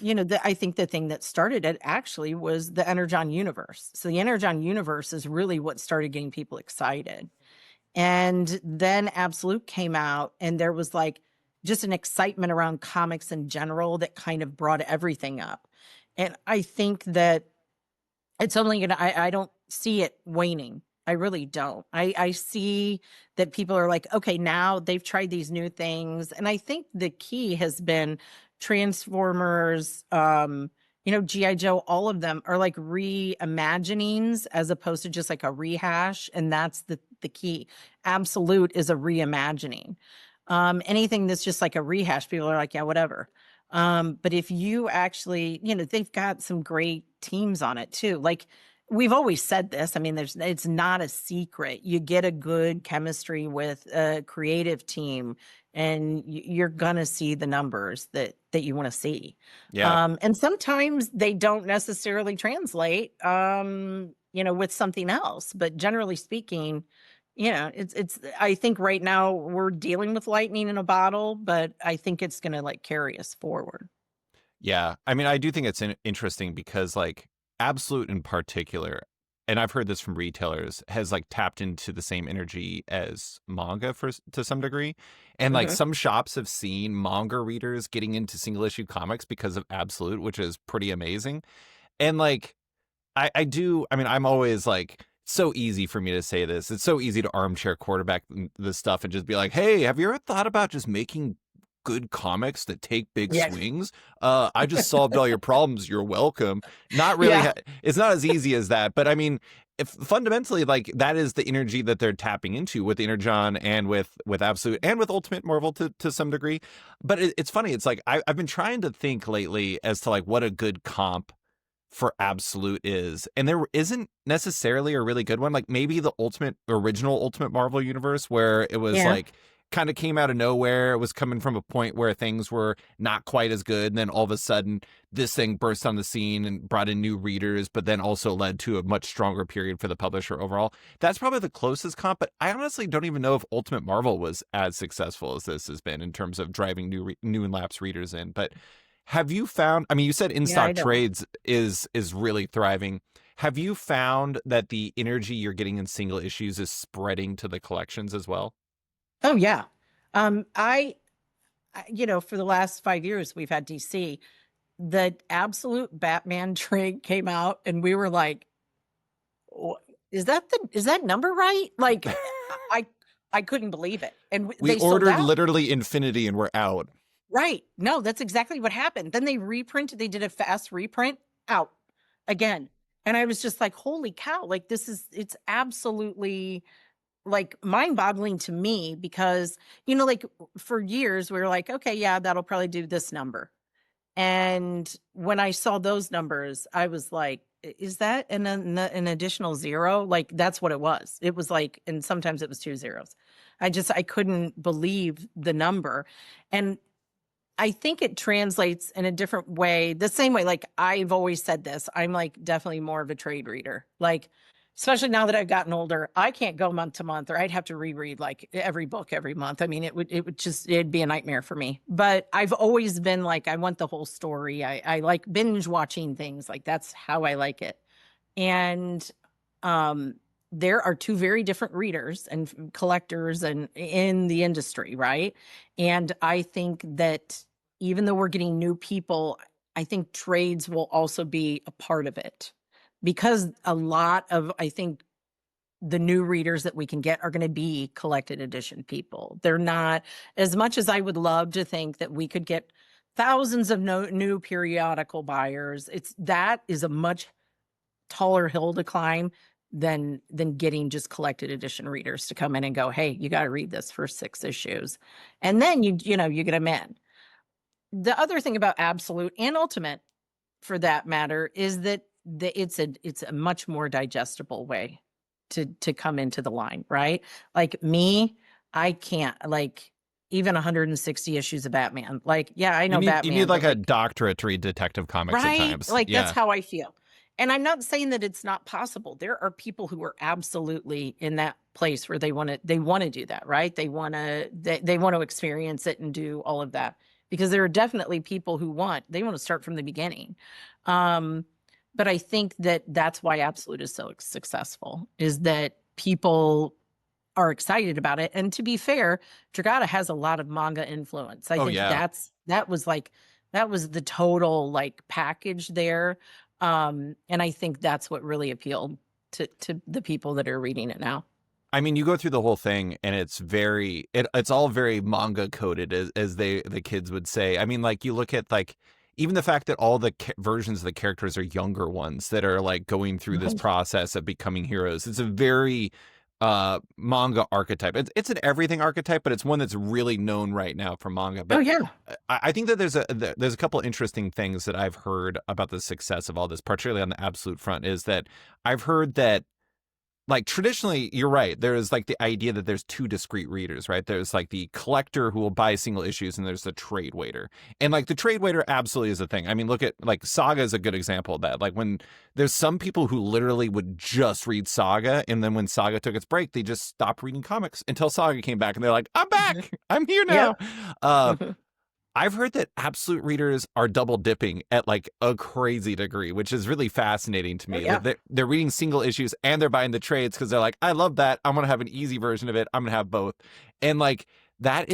I think the thing that started it actually was the Energon universe. So the Energon universe is really what started getting people excited. And then Absolute came out, and there was like just an excitement around comics in general that kind of brought everything up. And I think that it's only gonna, I don't see it waning. I really don't. I see that people are like, okay, now they've tried these new things. And I think the key has been Transformers, G.I. Joe, all of them are like reimaginings as opposed to just like a rehash. And that's the key. Absolute is a reimagining. Anything that's just like a rehash, people are like, yeah, whatever. But if you actually, they've got some great teams on it too. Like we've always said this. I mean, it's not a secret. You get a good chemistry with a creative team and you're going to see the numbers that you want to see. Yeah. And sometimes they don't necessarily translate, with something else, but generally speaking, it's, I think right now we're dealing with lightning in a bottle, but I think it's going to like carry us forward. Yeah. I mean, I do think it's interesting because like Absolute in particular, and I've heard this from retailers, has like tapped into the same energy as manga to some degree. And like Mhm. some shops have seen manga readers getting into single issue comics because of Absolute, which is pretty amazing. And like I mean, I'm always like, so easy for me to say this. It's so easy to armchair quarterback this stuff and just be like, hey, have you ever thought about just making good comics that take big Yes. swings? I just solved all your problems. You're welcome. Not really. Yeah. It's not as easy as that. But I mean, if fundamentally, like, that is the energy that they're tapping into with Energon and with Absolute and with Ultimate Marvel to some degree. But it's funny. It's like I've been trying to think lately as to like what a good comp for Absolute is, and there isn't necessarily a really good one. Like maybe the original Ultimate Marvel universe, where it was like kind of came out of nowhere. It was coming from a point where things were not quite as good, and then all of a sudden this thing burst on the scene and brought in new readers, but then also led to a much stronger period for the publisher overall. That's probably the closest comp, but I honestly don't even know if Ultimate Marvel was as successful as this has been in terms of driving new and lapsed readers in. But have you found, I mean, you said in-stock trades is really thriving. Have you found that the energy you're getting in single issues is spreading to the collections as well? Oh, yeah. I for the last 5 years, we've had DC. The Absolute Batman trade came out, and we were like, is that number right? Like, I couldn't believe it. And we ordered literally infinity and we're out. Right. No, that's exactly what happened. Then they did a fast reprint, out again. And I was just like, holy cow, like it's absolutely like mind-boggling to me, because, like for years we were like, okay, yeah, that'll probably do this number. And when I saw those numbers, I was like, is that an additional zero? Like, that's what it was. It was like, and sometimes it was 2 zeros. I couldn't believe the number. And I think it translates in a different way, the same way, like I've always said this, I'm like definitely more of a trade reader. Like, especially now that I've gotten older, I can't go month to month, or I'd have to reread like every book every month. I mean, it'd be a nightmare for me. But I've always been like, I want the whole story. I like binge watching things. Like, that's how I like it. And there are two very different readers and collectors and in the industry, right? And I think that even though we're getting new people, I think trades will also be a part of it, because a lot of, I think, the new readers that we can get are going to be collected edition people. They're not, as much as I would love to think that we could get thousands of new periodical buyers, that is a much taller hill to climb than getting just collected edition readers to come in and go, hey, you got to read this for 6 issues. And then you get them in. The other thing about Absolute and Ultimate, for that matter, is that it's a much more digestible way to come into the line, right? Like me, I can't, like, even 160 issues of Batman. Like, yeah, I know Batman. You need like a doctorate to read Detective Comics right? At times. Like, that's how I feel. And I'm not saying that it's not possible. There are people who are absolutely in that place where they want to do that, right? They want to experience it and do all of that, because there are definitely people who want to start from the beginning. But I think that's why Absolute is so successful, is that people are excited about it. And to be fair, Dragata has a lot of manga influence. I think that was the total like package there. And I think that's what really appealed to the people that are reading it now. I mean, you go through the whole thing and it's all very manga coded, as the kids would say. I mean, like, you look at like even the fact that all the versions of the characters are younger ones that are like going through this process of becoming heroes. It's a very manga archetype. It's an everything archetype, but it's one that's really known right now for manga. But I think that there's a couple interesting things that I've heard about the success of all this, particularly on the Absolute front, is that I've heard that, like, traditionally, you're right, there's like the idea that there's two discrete readers, right? There's like the collector who will buy single issues, and there's the trade waiter. And like the trade waiter absolutely is a thing. I mean, look at like Saga is a good example of that. Like, when there's some people who literally would just read Saga, and then when Saga took its break, they just stopped reading comics until Saga came back, and they're like, I'm back, I'm here now. I've heard that Absolute readers are double dipping at like a crazy degree, which is really fascinating to me. They're reading single issues and they're buying the trades because they're like, I love that. I'm going to have an easy version of it. I'm going to have both. And like, I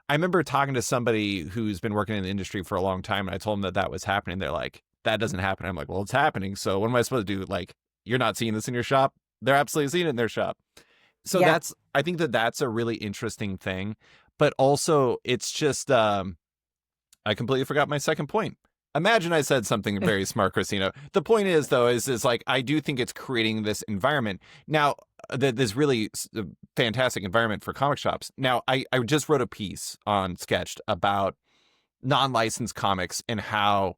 remember talking to somebody who's been working in the industry for a long time, and I told them that was happening. They're like, that doesn't happen. I'm like, well, it's happening. So what am I supposed to do? Like, you're not seeing this in your shop? They're absolutely seeing it in their shop. So Yeah. I think that's a really interesting thing. But also, it's just, I completely forgot my second point. Imagine I said something very smart, Christina. The point is, though, is like, I do think it's creating this environment. Now, this really fantastic environment for comic shops. Now, I just wrote a piece on Sketched about non-licensed comics and how,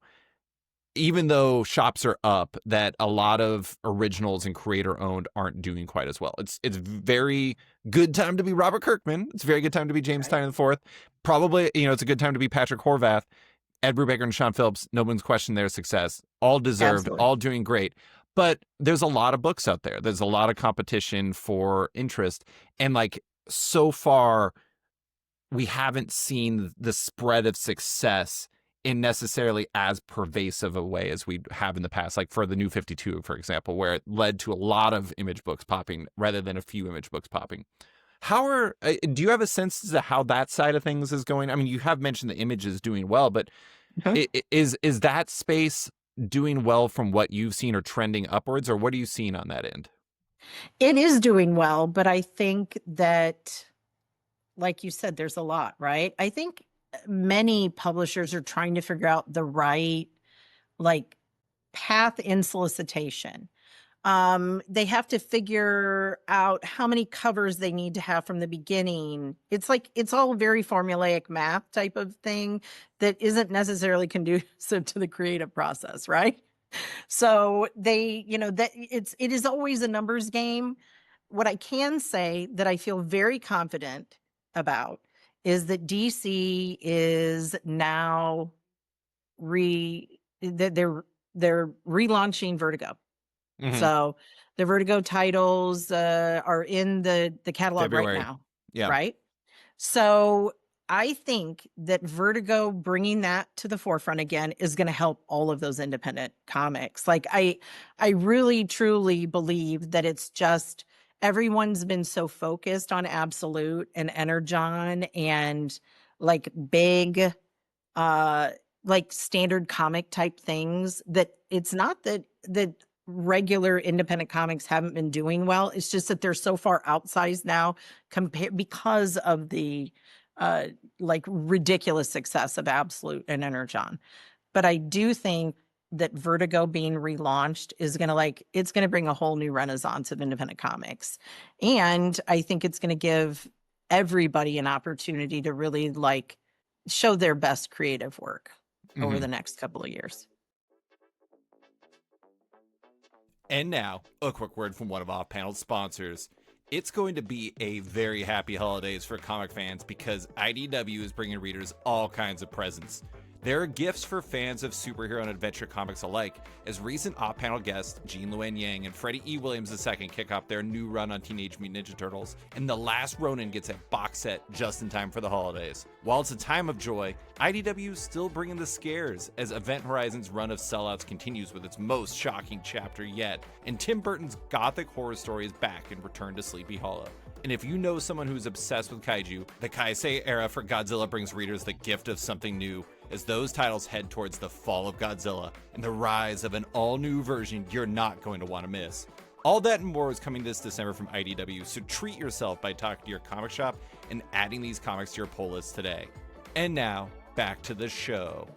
even though shops are up, that a lot of originals and creator owned aren't doing quite as well. It's very good time to be Robert Kirkman. It's a very good time to be James Tynion IV. Probably, it's a good time to be Patrick Horvath, Ed Brubaker, and Sean Phillips. No one's questioned their success. All deserved, Absolutely. all doing great. But there's a lot of books out there. There's a lot of competition for interest. And like, so far, we haven't seen the spread of success in necessarily as pervasive a way as we have in the past, like for the New 52, for example, where it led to a lot of image books popping rather than a few image books popping. Do you have a sense as to how that side of things is going? I mean, you have mentioned the Image is doing well, but is that space doing well from what you've seen, or trending upwards, or what are you seeing on that end? It is doing well, but I think that, like you said, there's a lot, right? I think many publishers are trying to figure out the right like path in solicitation. They have to figure out how many covers they need to have from the beginning. It's like, it's all very formulaic math type of thing that isn't necessarily conducive to the creative process, right? So that it is always a numbers game. What I can say that I feel very confident about is that DC is now they're relaunching Vertigo. Mm-hmm. So the Vertigo titles are in the catalog February. right now. Yeah. Right. So I think that Vertigo bringing that to the forefront again is going to help all of those independent comics. Like I really truly believe that it's just, everyone's been so focused on Absolute and Energon and like big, like standard comic type things, that it's not that regular independent comics haven't been doing well. It's just that they're so far outsized now because of the like ridiculous success of Absolute and Energon. But I do think that Vertigo being relaunched is going to it's going to bring a whole new renaissance of independent comics. And I think it's going to give everybody an opportunity to really show their best creative work over the next couple of years. And now, a quick word from one of off-panel's sponsors. It's going to be a very happy holidays for comic fans because IDW is bringing readers all kinds of presents. There are gifts for fans of superhero and adventure comics alike, as recent off-panel guests Jean Luen Yang and Freddie E. Williams II kick off their new run on Teenage Mutant Ninja Turtles, and The Last Ronin gets a box set just in time for the holidays. While it's a time of joy, IDW is still bringing the scares, as Event Horizon's run of sellouts continues with its most shocking chapter yet, and Tim Burton's gothic horror story is back in Return to Sleepy Hollow. And if you know someone who's obsessed with kaiju, the Kaisei era for Godzilla brings readers the gift of something new, as those titles head towards the fall of Godzilla and the rise of an all-new version you're not going to want to miss. All that and more is coming this December from IDW, so treat yourself by talking to your comic shop and adding these comics to your pull list today. And now, back to the show.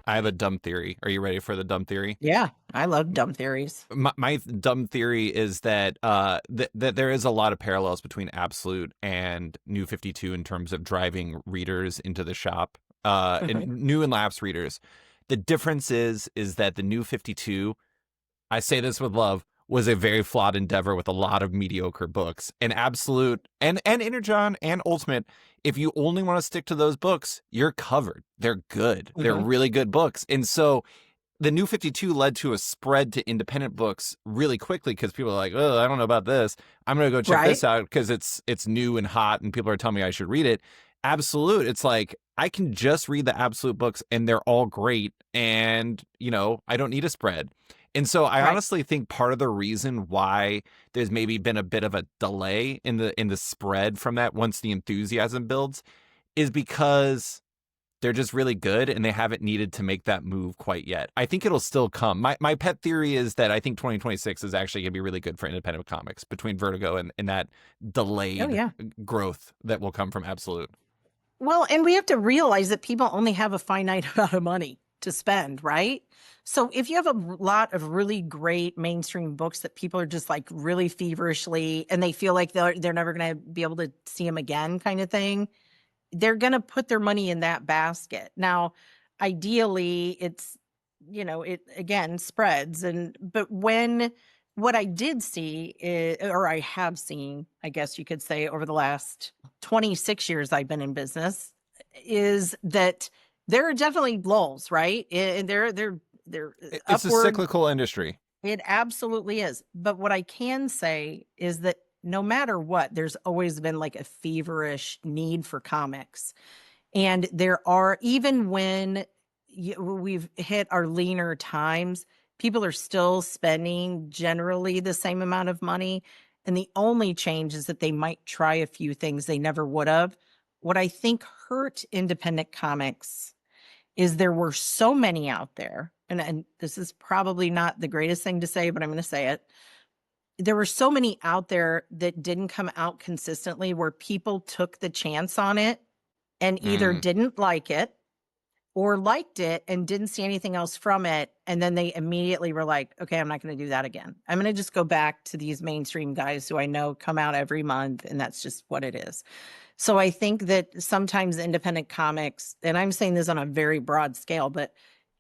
I have a dumb theory. Are you ready for the dumb theory? Yeah, I love dumb theories. My dumb theory is that that there is a lot of parallels between Absolute and New 52 in terms of driving readers into the shop, and new and lapsed readers. The difference is that the New 52, I say this with love, was a very flawed endeavor with a lot of mediocre books. And Absolute and Energon and Ultimate, if you only want to stick to those books, you're covered. They're good. They're really good books. And so the New 52 led to a spread to independent books really quickly because people are like, oh, I don't know about this. I'm going to go check this out because it's new and hot and people are telling me I should read it. Absolute, it's like, I can just read the Absolute books and they're all great. And, I don't need a spread. And so I honestly think part of the reason why there's maybe been a bit of a delay in the spread from that once the enthusiasm builds is because they're just really good and they haven't needed to make that move quite yet. I think it'll still come. My pet theory is that I think 2026 is actually going to be really good for independent comics between Vertigo and that Oh delayed yeah. growth that will come from Absolute. Well, and we have to realize that people only have a finite amount of money to spend, right? So if you have a lot of really great mainstream books that people are just like really feverishly and they feel like they're never going to be able to see them again kind of thing, they're going to put their money in that basket. Now, ideally it's, it again spreads but what I did see or I have seen, I guess you could say over the last 26 years I've been in business is that there are definitely lulls, right? And they're It's a upward. cyclical industry. It absolutely is. But what I can say is that no matter what, there's always been like a feverish need for comics. And there are, even when we've hit our leaner times, people are still spending generally the same amount of money. And the only change is that they might try a few things they never would have. What I think hurt independent comics is there were so many out there, and this is probably not the greatest thing to say, but I'm going to say it. There were so many out there that didn't come out consistently where people took the chance on it and either didn't like it or liked it and didn't see anything else from it. And then they immediately were like, okay, I'm not going to do that again. I'm going to just go back to these mainstream guys who I know come out every month. And that's just what it is. So I think that sometimes independent comics, and I'm saying this on a very broad scale, but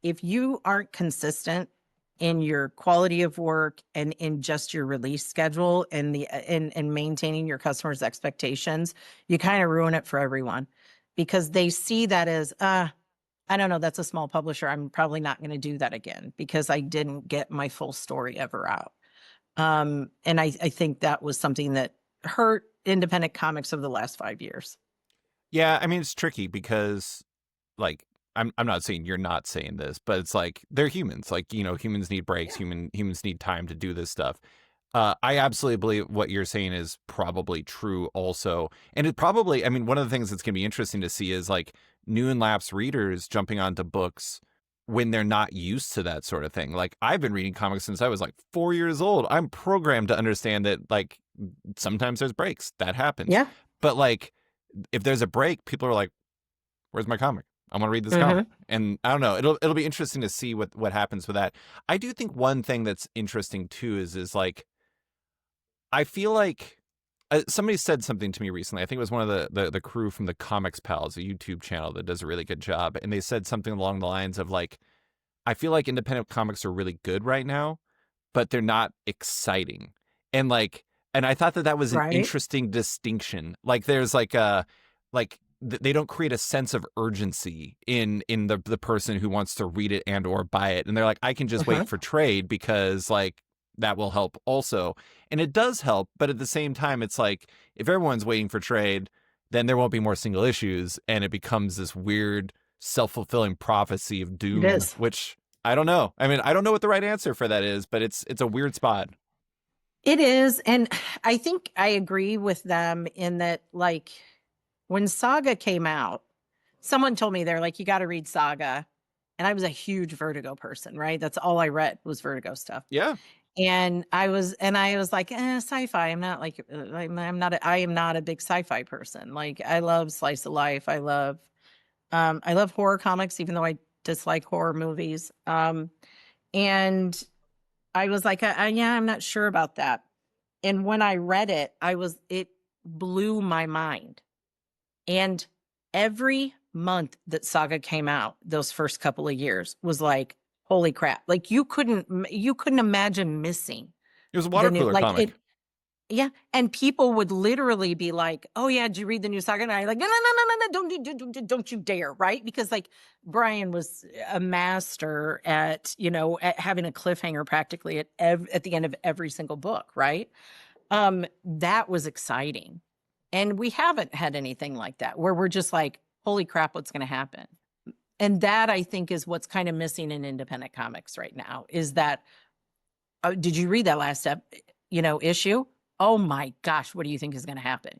if you aren't consistent in your quality of work and in just your release schedule and and maintaining your customers' expectations, you kind of ruin it for everyone because they see that as, I don't know, that's a small publisher. I'm probably not going to do that again because I didn't get my full story ever out. And I think that was something that hurt independent comics over the last 5 years. Yeah, I mean it's tricky because like I'm not saying you're not saying this, but it's like they're humans. Like, humans need breaks, humans need time to do this stuff. I absolutely believe what you're saying is probably true also. And it probably, I mean, one of the things that's going to be interesting to see is like new and lapsed readers jumping onto books when they're not used to that sort of thing. Like I've been reading comics since I was like 4 years old. I'm programmed to understand that like sometimes there's breaks. That happens. Yeah. But like if there's a break, people are like, where's my comic? I want to read this Mm-hmm. comic. And I don't know, it'll be interesting to see what happens with that. I do think one thing that's interesting too is like I feel like somebody said something to me recently. I think it was one of the crew from the Comics Pals, a YouTube channel that does a really good job. And they said something along the lines of like, I feel like independent comics are really good right now, but they're not exciting. And and I thought that was an Right. interesting distinction. Like there's they don't create a sense of urgency in the person who wants to read it and or buy it. And they're like, I can just Uh-huh. wait for trade because like that will help also. And it does help, but at the same time, it's like if everyone's waiting for trade, then there won't be more single issues, and it becomes this weird self-fulfilling prophecy of It doom, is. which I don't know. I mean, I don't know what the right answer for that is, but it's a weird spot. It is. And I think I agree with them in that, like, when Saga came out, someone told me they're like, you got to read Saga. And I was a huge Vertigo person, right? That's all I read was Vertigo stuff. Yeah. And I was like, sci-fi. I'm not like, I am not a big sci-fi person. Like I love slice of life. I love horror comics, even though I dislike horror movies. And I was like, yeah, I'm not sure about that. And when I read it, it blew my mind. And every month that Saga came out, those first couple of years was like, holy crap. Like you couldn't imagine missing It was a the water new, cooler like comic. it. Yeah. And people would literally be like, oh yeah, did you read the new Saga? And I'm like, no, don't you dare. Right. Because like Brian was a master at, at having a cliffhanger practically at the end of every single book. Right. That was exciting. And we haven't had anything like that where we're just like, holy crap, what's going to happen? And that I think is what's kind of missing in independent comics right now is that, did you read that last issue? Oh my gosh, what do you think is going to happen?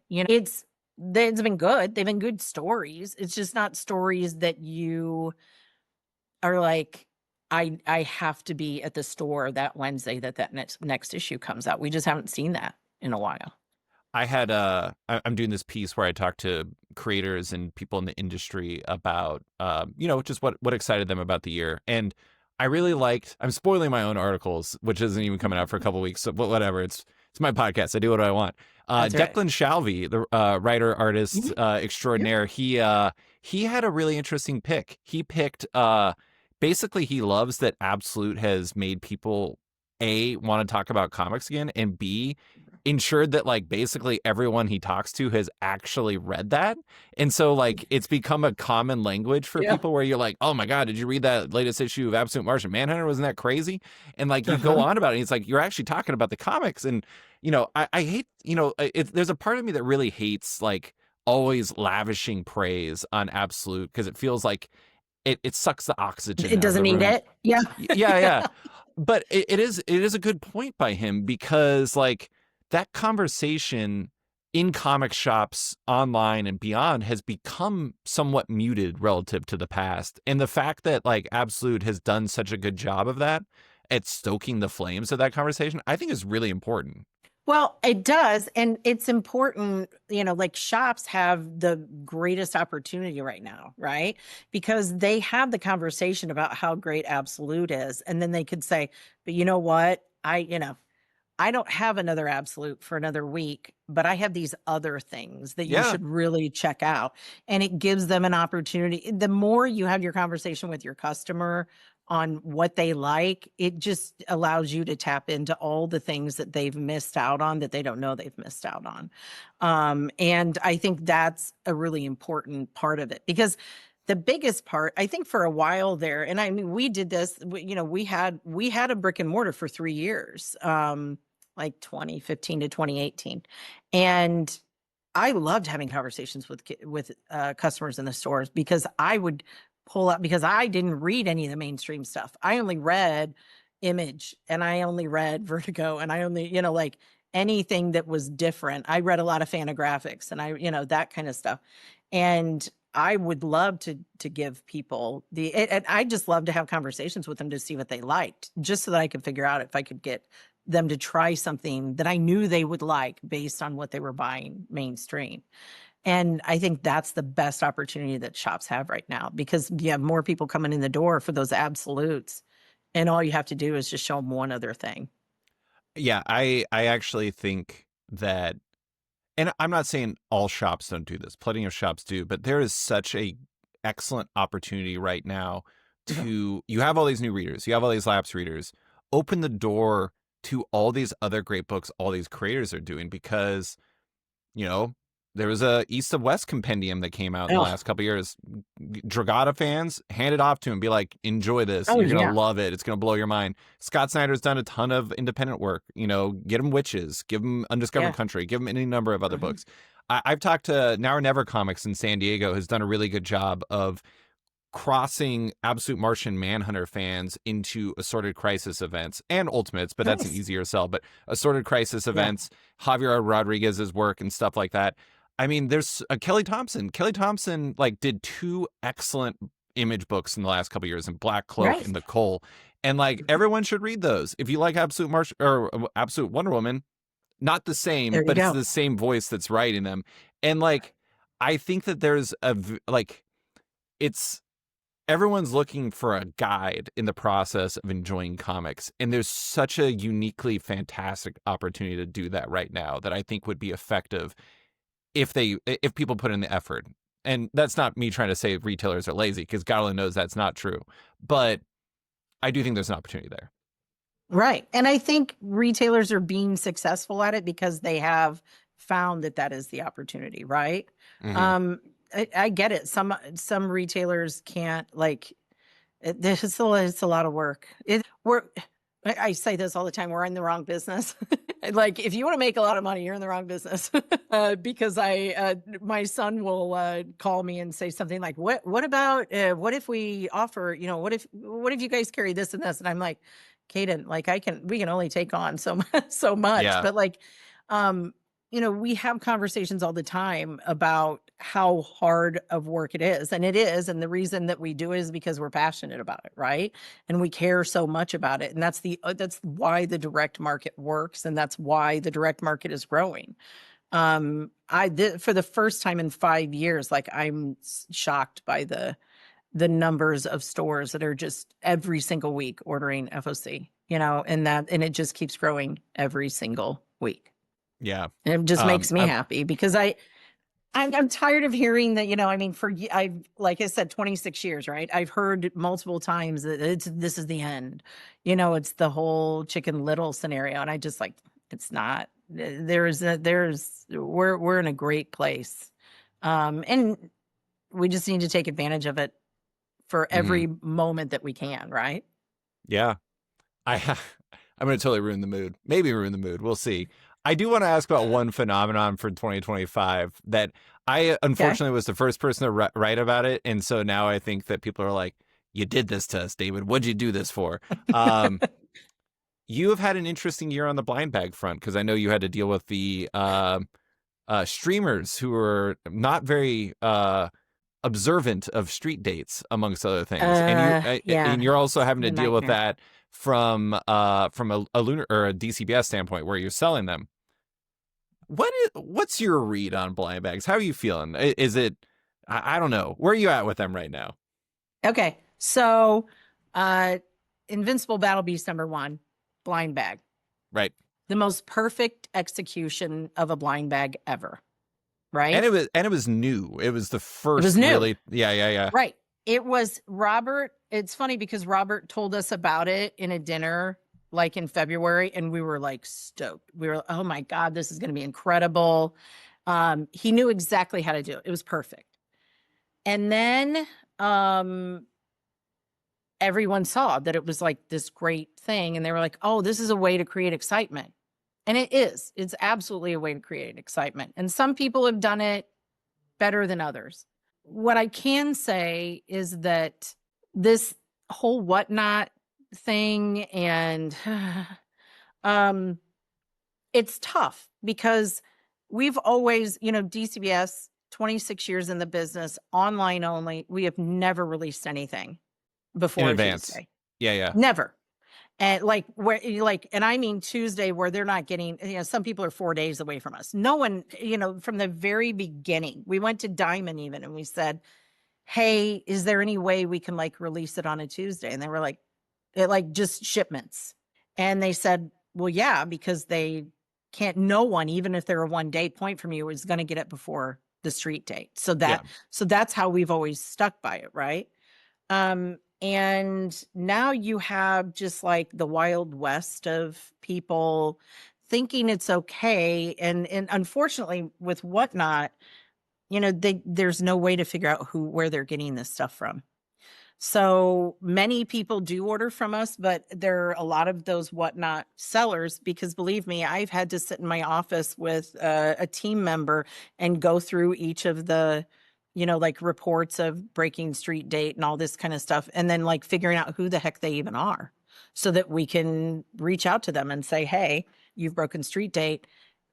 it's been good. They've been good stories. It's just not stories that you are like, I have to be at the store that Wednesday that next issue comes out. We just haven't seen that in a while. I'm doing this piece where I talk to creators and people in the industry about, just what excited them about the year. And I really liked, I'm spoiling my own articles, which isn't even coming out for a couple weeks. So whatever. It's my podcast. I do what I want. That's right. Declan Shalvey, the writer, artist extraordinaire, he had a really interesting pick. He picked, basically he loves that Absolute has made people A, want to talk about comics again, and B, ensured that like basically everyone he talks to has actually read that. And so like it's become a common language for people where you're like, oh my God, did you read that latest issue of Absolute Martian Manhunter? Wasn't that crazy? And like you go on about it, and it's like you're actually talking about the comics. And I hate, there's a part of me that really hates like always lavishing praise on Absolute, because it feels like it sucks the oxygen. It doesn't need it. Yeah. Yeah. But it is a good point by him, because like that conversation in comic shops, online and beyond, has become somewhat muted relative to the past. And the fact that like Absolute has done such a good job of that at stoking the flames of that conversation, I think is really important. Well, it does. And it's important, like shops have the greatest opportunity right now, right? Because they have the conversation about how great Absolute is. And then they could say, but you know what? I don't have another Absolute for another week, but I have these other things that you should really check out. And it gives them an opportunity. The more you have your conversation with your customer on what they like, it just allows you to tap into all the things that they've missed out on that they don't know they've missed out on. And I think that's a really important part of it, because the biggest part, I think, for a while there, and I mean, we did this, we had a brick and mortar for 3 years, like 2015 to 2018. And I loved having conversations with customers in the stores, because I would pull up, because I didn't read any of the mainstream stuff. I only read Image, and I only read Vertigo, and I only, like anything that was different. I read a lot of Fantagraphics, and that kind of stuff. And I would love to give people and I just love to have conversations with them to see what they liked, just so that I could figure out if I could get them to try something that I knew they would like based on what they were buying mainstream. And I think that's the best opportunity that shops have right now, because you have more people coming in the door for those Absolutes, and all you have to do is just show them one other thing. Yeah, I actually think that, and I'm not saying all shops don't do this, plenty of shops do, but there is such a excellent opportunity right now to, you have all these new readers, you have all these lapsed readers, open the door to all these other great books all these creators are doing, because there was a East of West compendium that came out in the last couple of years. Dragata fans, hand it off to him. Be like, enjoy this. You're going to love it. It's going to blow your mind. Scott Snyder's done a ton of independent work. Get him Witches. Give him Undiscovered Country. Give him any number of other books. I've talked to Now or Never Comics in San Diego, has done a really good job of crossing Absolute Martian Manhunter fans into Assorted Crisis events and Ultimates, but that's an easier sell. But Assorted Crisis events, Javier Rodriguez's work and stuff like that. I mean, there's Kelly Thompson. Kelly Thompson like did 2 excellent Image books in the last couple of years, in Black Cloak and The Coal, and like everyone should read those. If you like Absolute Martian or Absolute Wonder Woman, not the same, but it's the same voice that's writing them. And like, I think that there's it's everyone's looking for a guide in the process of enjoying comics, and there's such a uniquely fantastic opportunity to do that right now that I think would be effective if people put in the effort. And that's not me trying to say retailers are lazy, because God only knows that's not true. But I do think there's an opportunity there. Right. And I think retailers are being successful at it because they have found that is the opportunity, right? Mm-hmm. I get it. Some retailers can't, like, it's a lot of work. I say this all the time. We're in the wrong business. Like, if you want to make a lot of money, you're in the wrong business. Because my son will call me and say something like, what about, what if we offer, what if you guys carry this and this? And I'm like, Caden, like we can only take on so much, Yeah. but like, we have conversations all the time about how hard of work it is. And it is. And the reason that we do it is because we're passionate about it, right? And we care so much about it. And that's why the direct market works. And that's why the direct market is growing. I did for the first time in 5 years, like I'm shocked by the numbers of stores that are just every single week ordering FOC, and it just keeps growing every single week. Yeah. And it just makes me happy because I'm tired of hearing that, I mean, I've, like I said, 26 years, right? I've heard multiple times that this is the end, it's the whole Chicken Little scenario. And I just like, it's not, we're in a great place. And we just need to take advantage of it for every moment that we can, right? Yeah. I'm going to totally ruin the mood. Maybe ruin the mood. We'll see. I do want to ask about one phenomenon for 2025 that I unfortunately was the first person to write about it. And so now I think that people are like, you did this to us, David. What'd you do this for? You have had an interesting year on the blind bag front because I know you had to deal with the streamers who are not very observant of street dates, amongst other things. And you're also having to deal with that from a Lunar or a DCBS standpoint where you're selling them. What's your read on blind bags? How are you feeling? Is it, I don't know. Where are you at with them right now? Okay. So, Invincible Battle Beast #1, blind bag. Right. The most perfect execution of a blind bag ever. Right. And it was new. It was the first. It was new. Really. Yeah. Right. It was Robert. It's funny because Robert told us about it in a dinner like in February, and we were like stoked. We were, oh my God, this is going to be incredible. He knew exactly how to do it. It was perfect. And then everyone saw that it was like this great thing, and they were like, oh, this is a way to create excitement. And it is. It's absolutely a way to create excitement. And some people have done it better than others. What I can say is that this whole whatnot thing, and it's tough because we've always, DCBS, 26 years in the business, online only. We have never released anything before in advance. Tuesday. Yeah. Never. And and I mean Tuesday, where they're not getting, some people are 4 days away from us. No one, from the very beginning, we went to Diamond even, and we said, hey, is there any way we can release it on a Tuesday? And they were like, just shipments. And they said, well, yeah, because they can't, no one, even if they're a 1 day point from you, is going to get it before the street date. So that's how we've always stuck by it. Right. And now you have just like the Wild West of people thinking it's okay. And unfortunately with whatnot, there's no way to figure out where they're getting this stuff from. So many people do order from us, but there are a lot of those whatnot sellers, because believe me, I've had to sit in my office with a team member and go through each of the reports of breaking street date and all this kind of stuff. And then figuring out who the heck they even are so that we can reach out to them and say, hey, you've broken street date.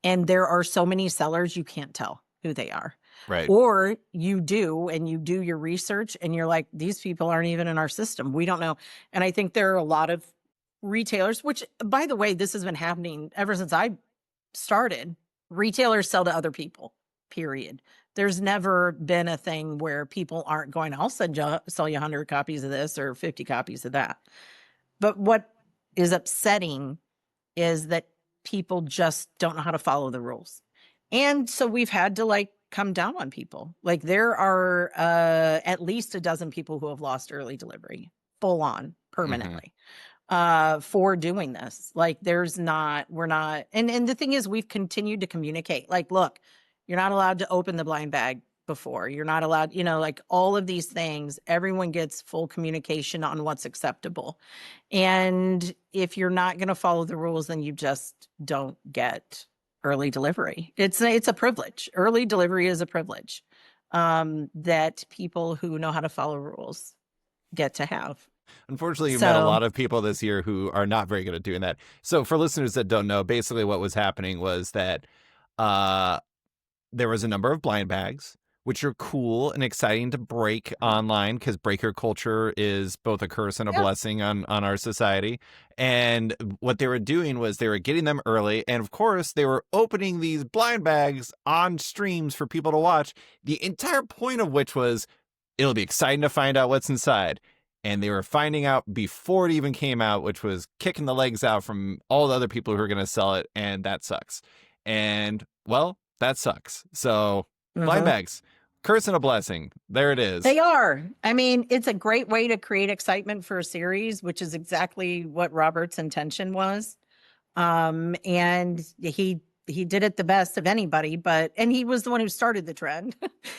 And there are so many sellers, you can't tell who they are. Right. Or you do, and you do your research and you're like, these people aren't even in our system. We don't know. And I think there are a lot of retailers, which by the way, this has been happening ever since I started. Retailers sell to other people, period. There's never been a thing where people aren't going, I'll sell you 100 copies of this or 50 copies of that. But what is upsetting is that people just don't know how to follow the rules. And so we've had to come down on people. There are at least a dozen people who have lost early delivery full on permanently for doing this. We're not. And the thing is, we've continued to communicate. Look, you're not allowed to open the blind bag before. You're not allowed, all of these things, everyone gets full communication on what's acceptable. And if you're not going to follow the rules, then you just don't get early delivery. It's a privilege. Early delivery is a privilege that people who know how to follow rules get to have. Unfortunately, you met a lot of people this year who are not very good at doing that. So for listeners that don't know, basically what was happening was that Uh, there was a number of blind bags, which are cool and exciting to break online because breaker culture is both a curse and a Yeah. blessing on our society. And what they were doing was they were getting them early. And of course, they were opening these blind bags on streams for people to watch. The entire point of which was it'll be exciting to find out what's inside. And they were finding out before it even came out, which was kicking the legs out from all the other people who are going to sell it. And that sucks. And well, that sucks. So blind Mhm. bags, curse and a blessing. There it is. They are. I mean, it's a great way to create excitement for a series, which is exactly what Robert's intention was. And he did it the best of anybody, and he was the one who started the trend.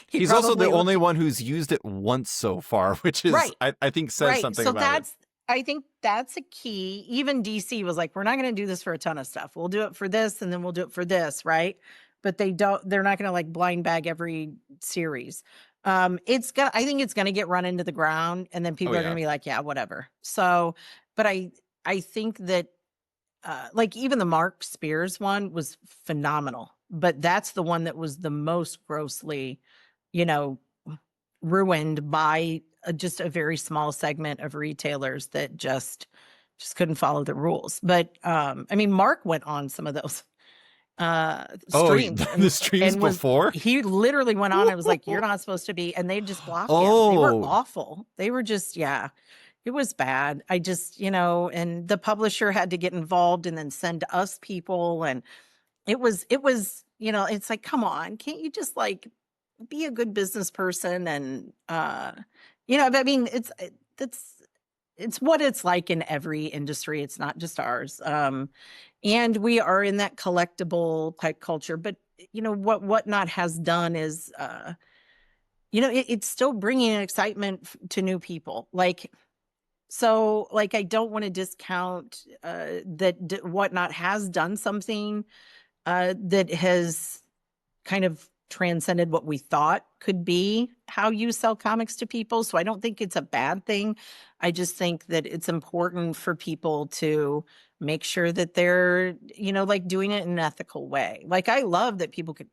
He He's also the probably only looked one who's used it once so far, which is, right, I think, says right. something So about it. I think that's a key. Even DC was like, we're not going to do this for a ton of stuff. We'll do it for this, and then we'll do it for this, right? But they're not going to like blind bag every series. I think it's gonna get run into the ground, and then Oh, people are gonna yeah. be like, yeah, whatever. So, but I think that like even the Mark Spears one was phenomenal, but that's the one that was the most grossly, you know, ruined by just a very small segment of retailers that just couldn't follow the rules. But I mean, Mark went on some of those Oh, streams the streams and was before? he literally went on. I was like, you're not supposed to be, and they just block him. They were Oh, awful. They were just, yeah, it was bad. I just, and the publisher had to get involved and then send us people. And it was, it's like, come on, can't you just like be a good business person? And, I mean, it's what it's like in every industry. It's not just ours. And we are in that collectible type culture, but what whatnot has done is, it's still bringing an excitement to new people. Like, I don't want to discount that whatnot has done something that has kind of transcended what we thought could be how you sell comics to people. So I don't think it's a bad thing. I just think that it's important for people to make sure that they're, like doing it in an ethical way. Like I love that people could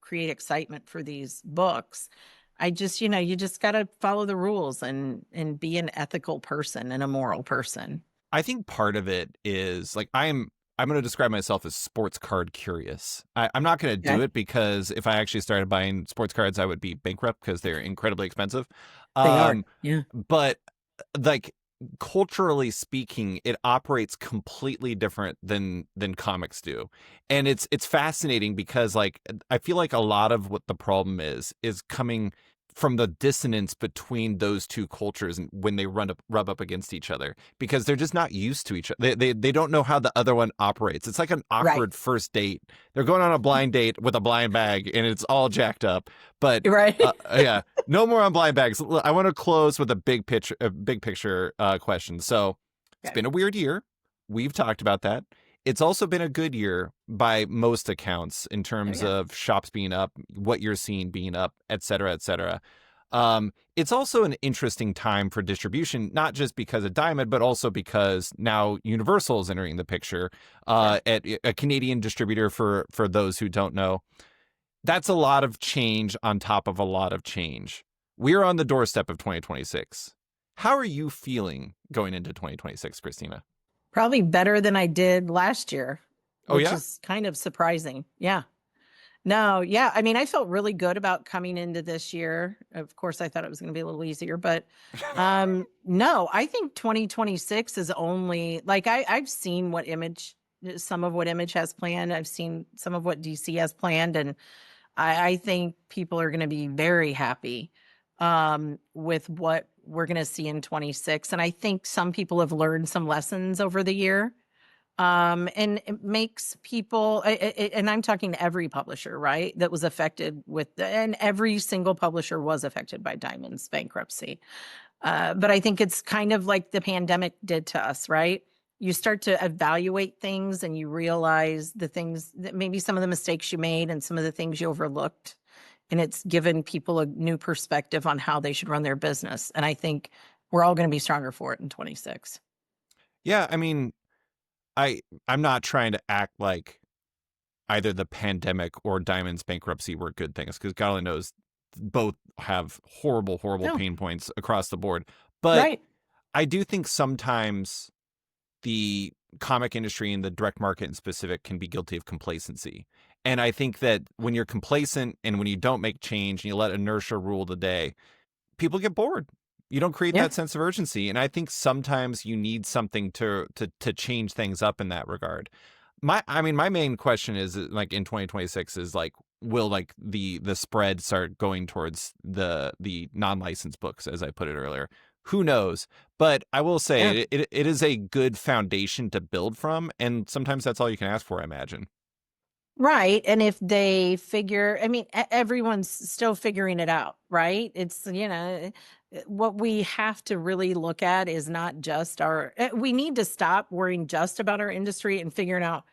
create excitement for these books. I just, you just got to follow the rules and be an ethical person and a moral person. I think part of it is like I'm going to describe myself as sports card curious. I'm not going to do Okay. it because if I actually started buying sports cards, I would be bankrupt because they're incredibly expensive. They are. Um, Yeah. but like culturally speaking, it operates completely different than comics do, and it's fascinating because like I feel like a lot of what the problem is coming from the dissonance between those two cultures and when they rub up against each other because they're just not used to each other. They don't know how the other one operates. It's like an Right. awkward first date. They're going on a blind date with a blind bag and it's all jacked up. But Right. yeah, no more on blind bags. I want to close with a big picture question. So it's Okay. been a weird year. We've talked about that. It's also been a good year by most accounts in Oh, terms yeah. of shops being up, what you're seeing being up, et cetera, et cetera. It's also an interesting time for distribution, not just because of Diamond, but also because now Universal is entering the picture, Sure. at a Canadian distributor for those who don't know. That's a lot of change on top of a lot of change. We're on the doorstep of 2026. How are you feeling going into 2026, Christina? Probably better than I did last year, Oh, which yeah? is kind of surprising. Yeah. No, yeah. I mean, I felt really good about coming into this year. Of course, I thought it was going to be a little easier, but no, I think 2026 is only like I've seen some of what Image has planned. I've seen some of what DC has planned, and I think people are going to be very happy with what we're going to see in 26. And I think some people have learned some lessons over the year. And it makes people, and I'm talking to every publisher, right, that was affected and every single publisher was affected by Diamond's bankruptcy. But I think it's kind of like the pandemic did to us, right? You start to evaluate things and you realize the things that maybe some of the mistakes you made and some of the things you overlooked. And it's given people a new perspective on how they should run their business. And I think we're all going to be stronger for it in 26. Yeah, I mean, I'm not trying to act like either the pandemic or Diamond's bankruptcy were good things, because God only knows both have horrible, horrible No, pain points across the board. But right. I do think sometimes the comic industry and the direct market in specific can be guilty of complacency. And I think that when you're complacent and when you don't make change and you let inertia rule the day, people get bored. You don't create Yeah. that sense of urgency. And I think sometimes you need something to change things up in that regard. My main question is, like, in 2026 is like, will like the spread start going towards the non-licensed books, as I put it earlier? Who knows? But I will Yeah. say it is a good foundation to build from, and sometimes that's all you can ask for, I imagine. Right. And if they figure, I mean, everyone's still figuring it out, right? It's, what we have to really look at is not just we need to stop worrying just about our industry and figuring out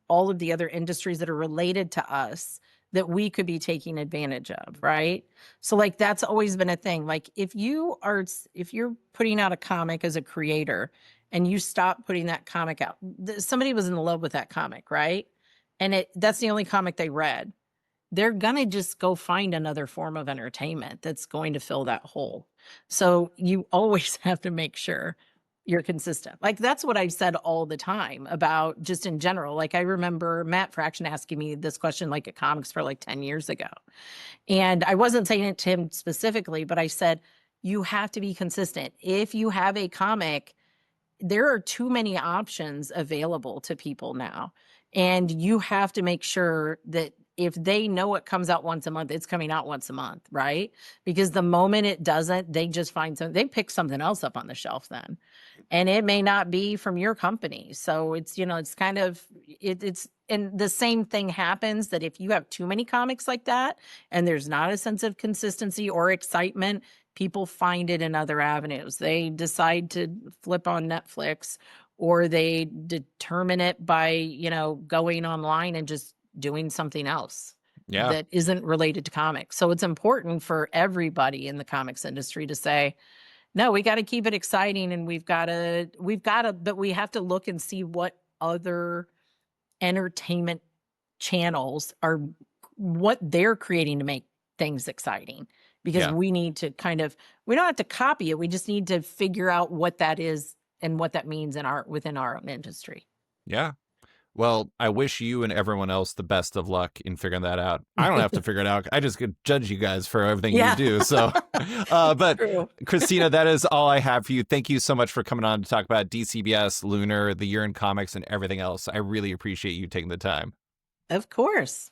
all of the other industries that are related to us that we could be taking advantage of, right? So like that's always been a thing. Like if you're putting out a comic as a creator and you stop putting that comic out, somebody was in love with that comic, right? And that's the only comic they read. They're going to just go find another form of entertainment that's going to fill that hole. So you always have to make sure you're consistent. Like that's what I've said all the time about just in general. Like I remember Matt Fraction asking me this question like at comics for like 10 years ago. And I wasn't saying it to him specifically, but I said, you have to be consistent. If you have a comic, there are too many options available to people now. And you have to make sure that if they know it comes out once a month, it's coming out once a month, right? Because the moment it doesn't, they just find something, they pick something else up on the shelf then. And it may not be from your company. So it's, it's kind of, it's, and the same thing happens that if you have too many comics like that, and there's not a sense of consistency or excitement, people find it in other avenues. They decide to flip on Netflix, or they determine it by, going online and just doing something else Yeah. that isn't related to comics. So it's important for everybody in the comics industry to say, no, we got to keep it exciting, and but we have to look and see what other entertainment channels are, what they're creating to make things exciting, because Yeah. we need to we don't have to copy it. We just need to figure out what that is and what that means within our own industry. Yeah. Well, I wish you and everyone else the best of luck in figuring that out. I don't have to figure it out. I just could judge you guys for everything you Yeah. do. So, but True. Christina, that is all I have for you. Thank you so much for coming on to talk about DCBS, Lunar, the year in comics, and everything else. I really appreciate you taking the time. Of course.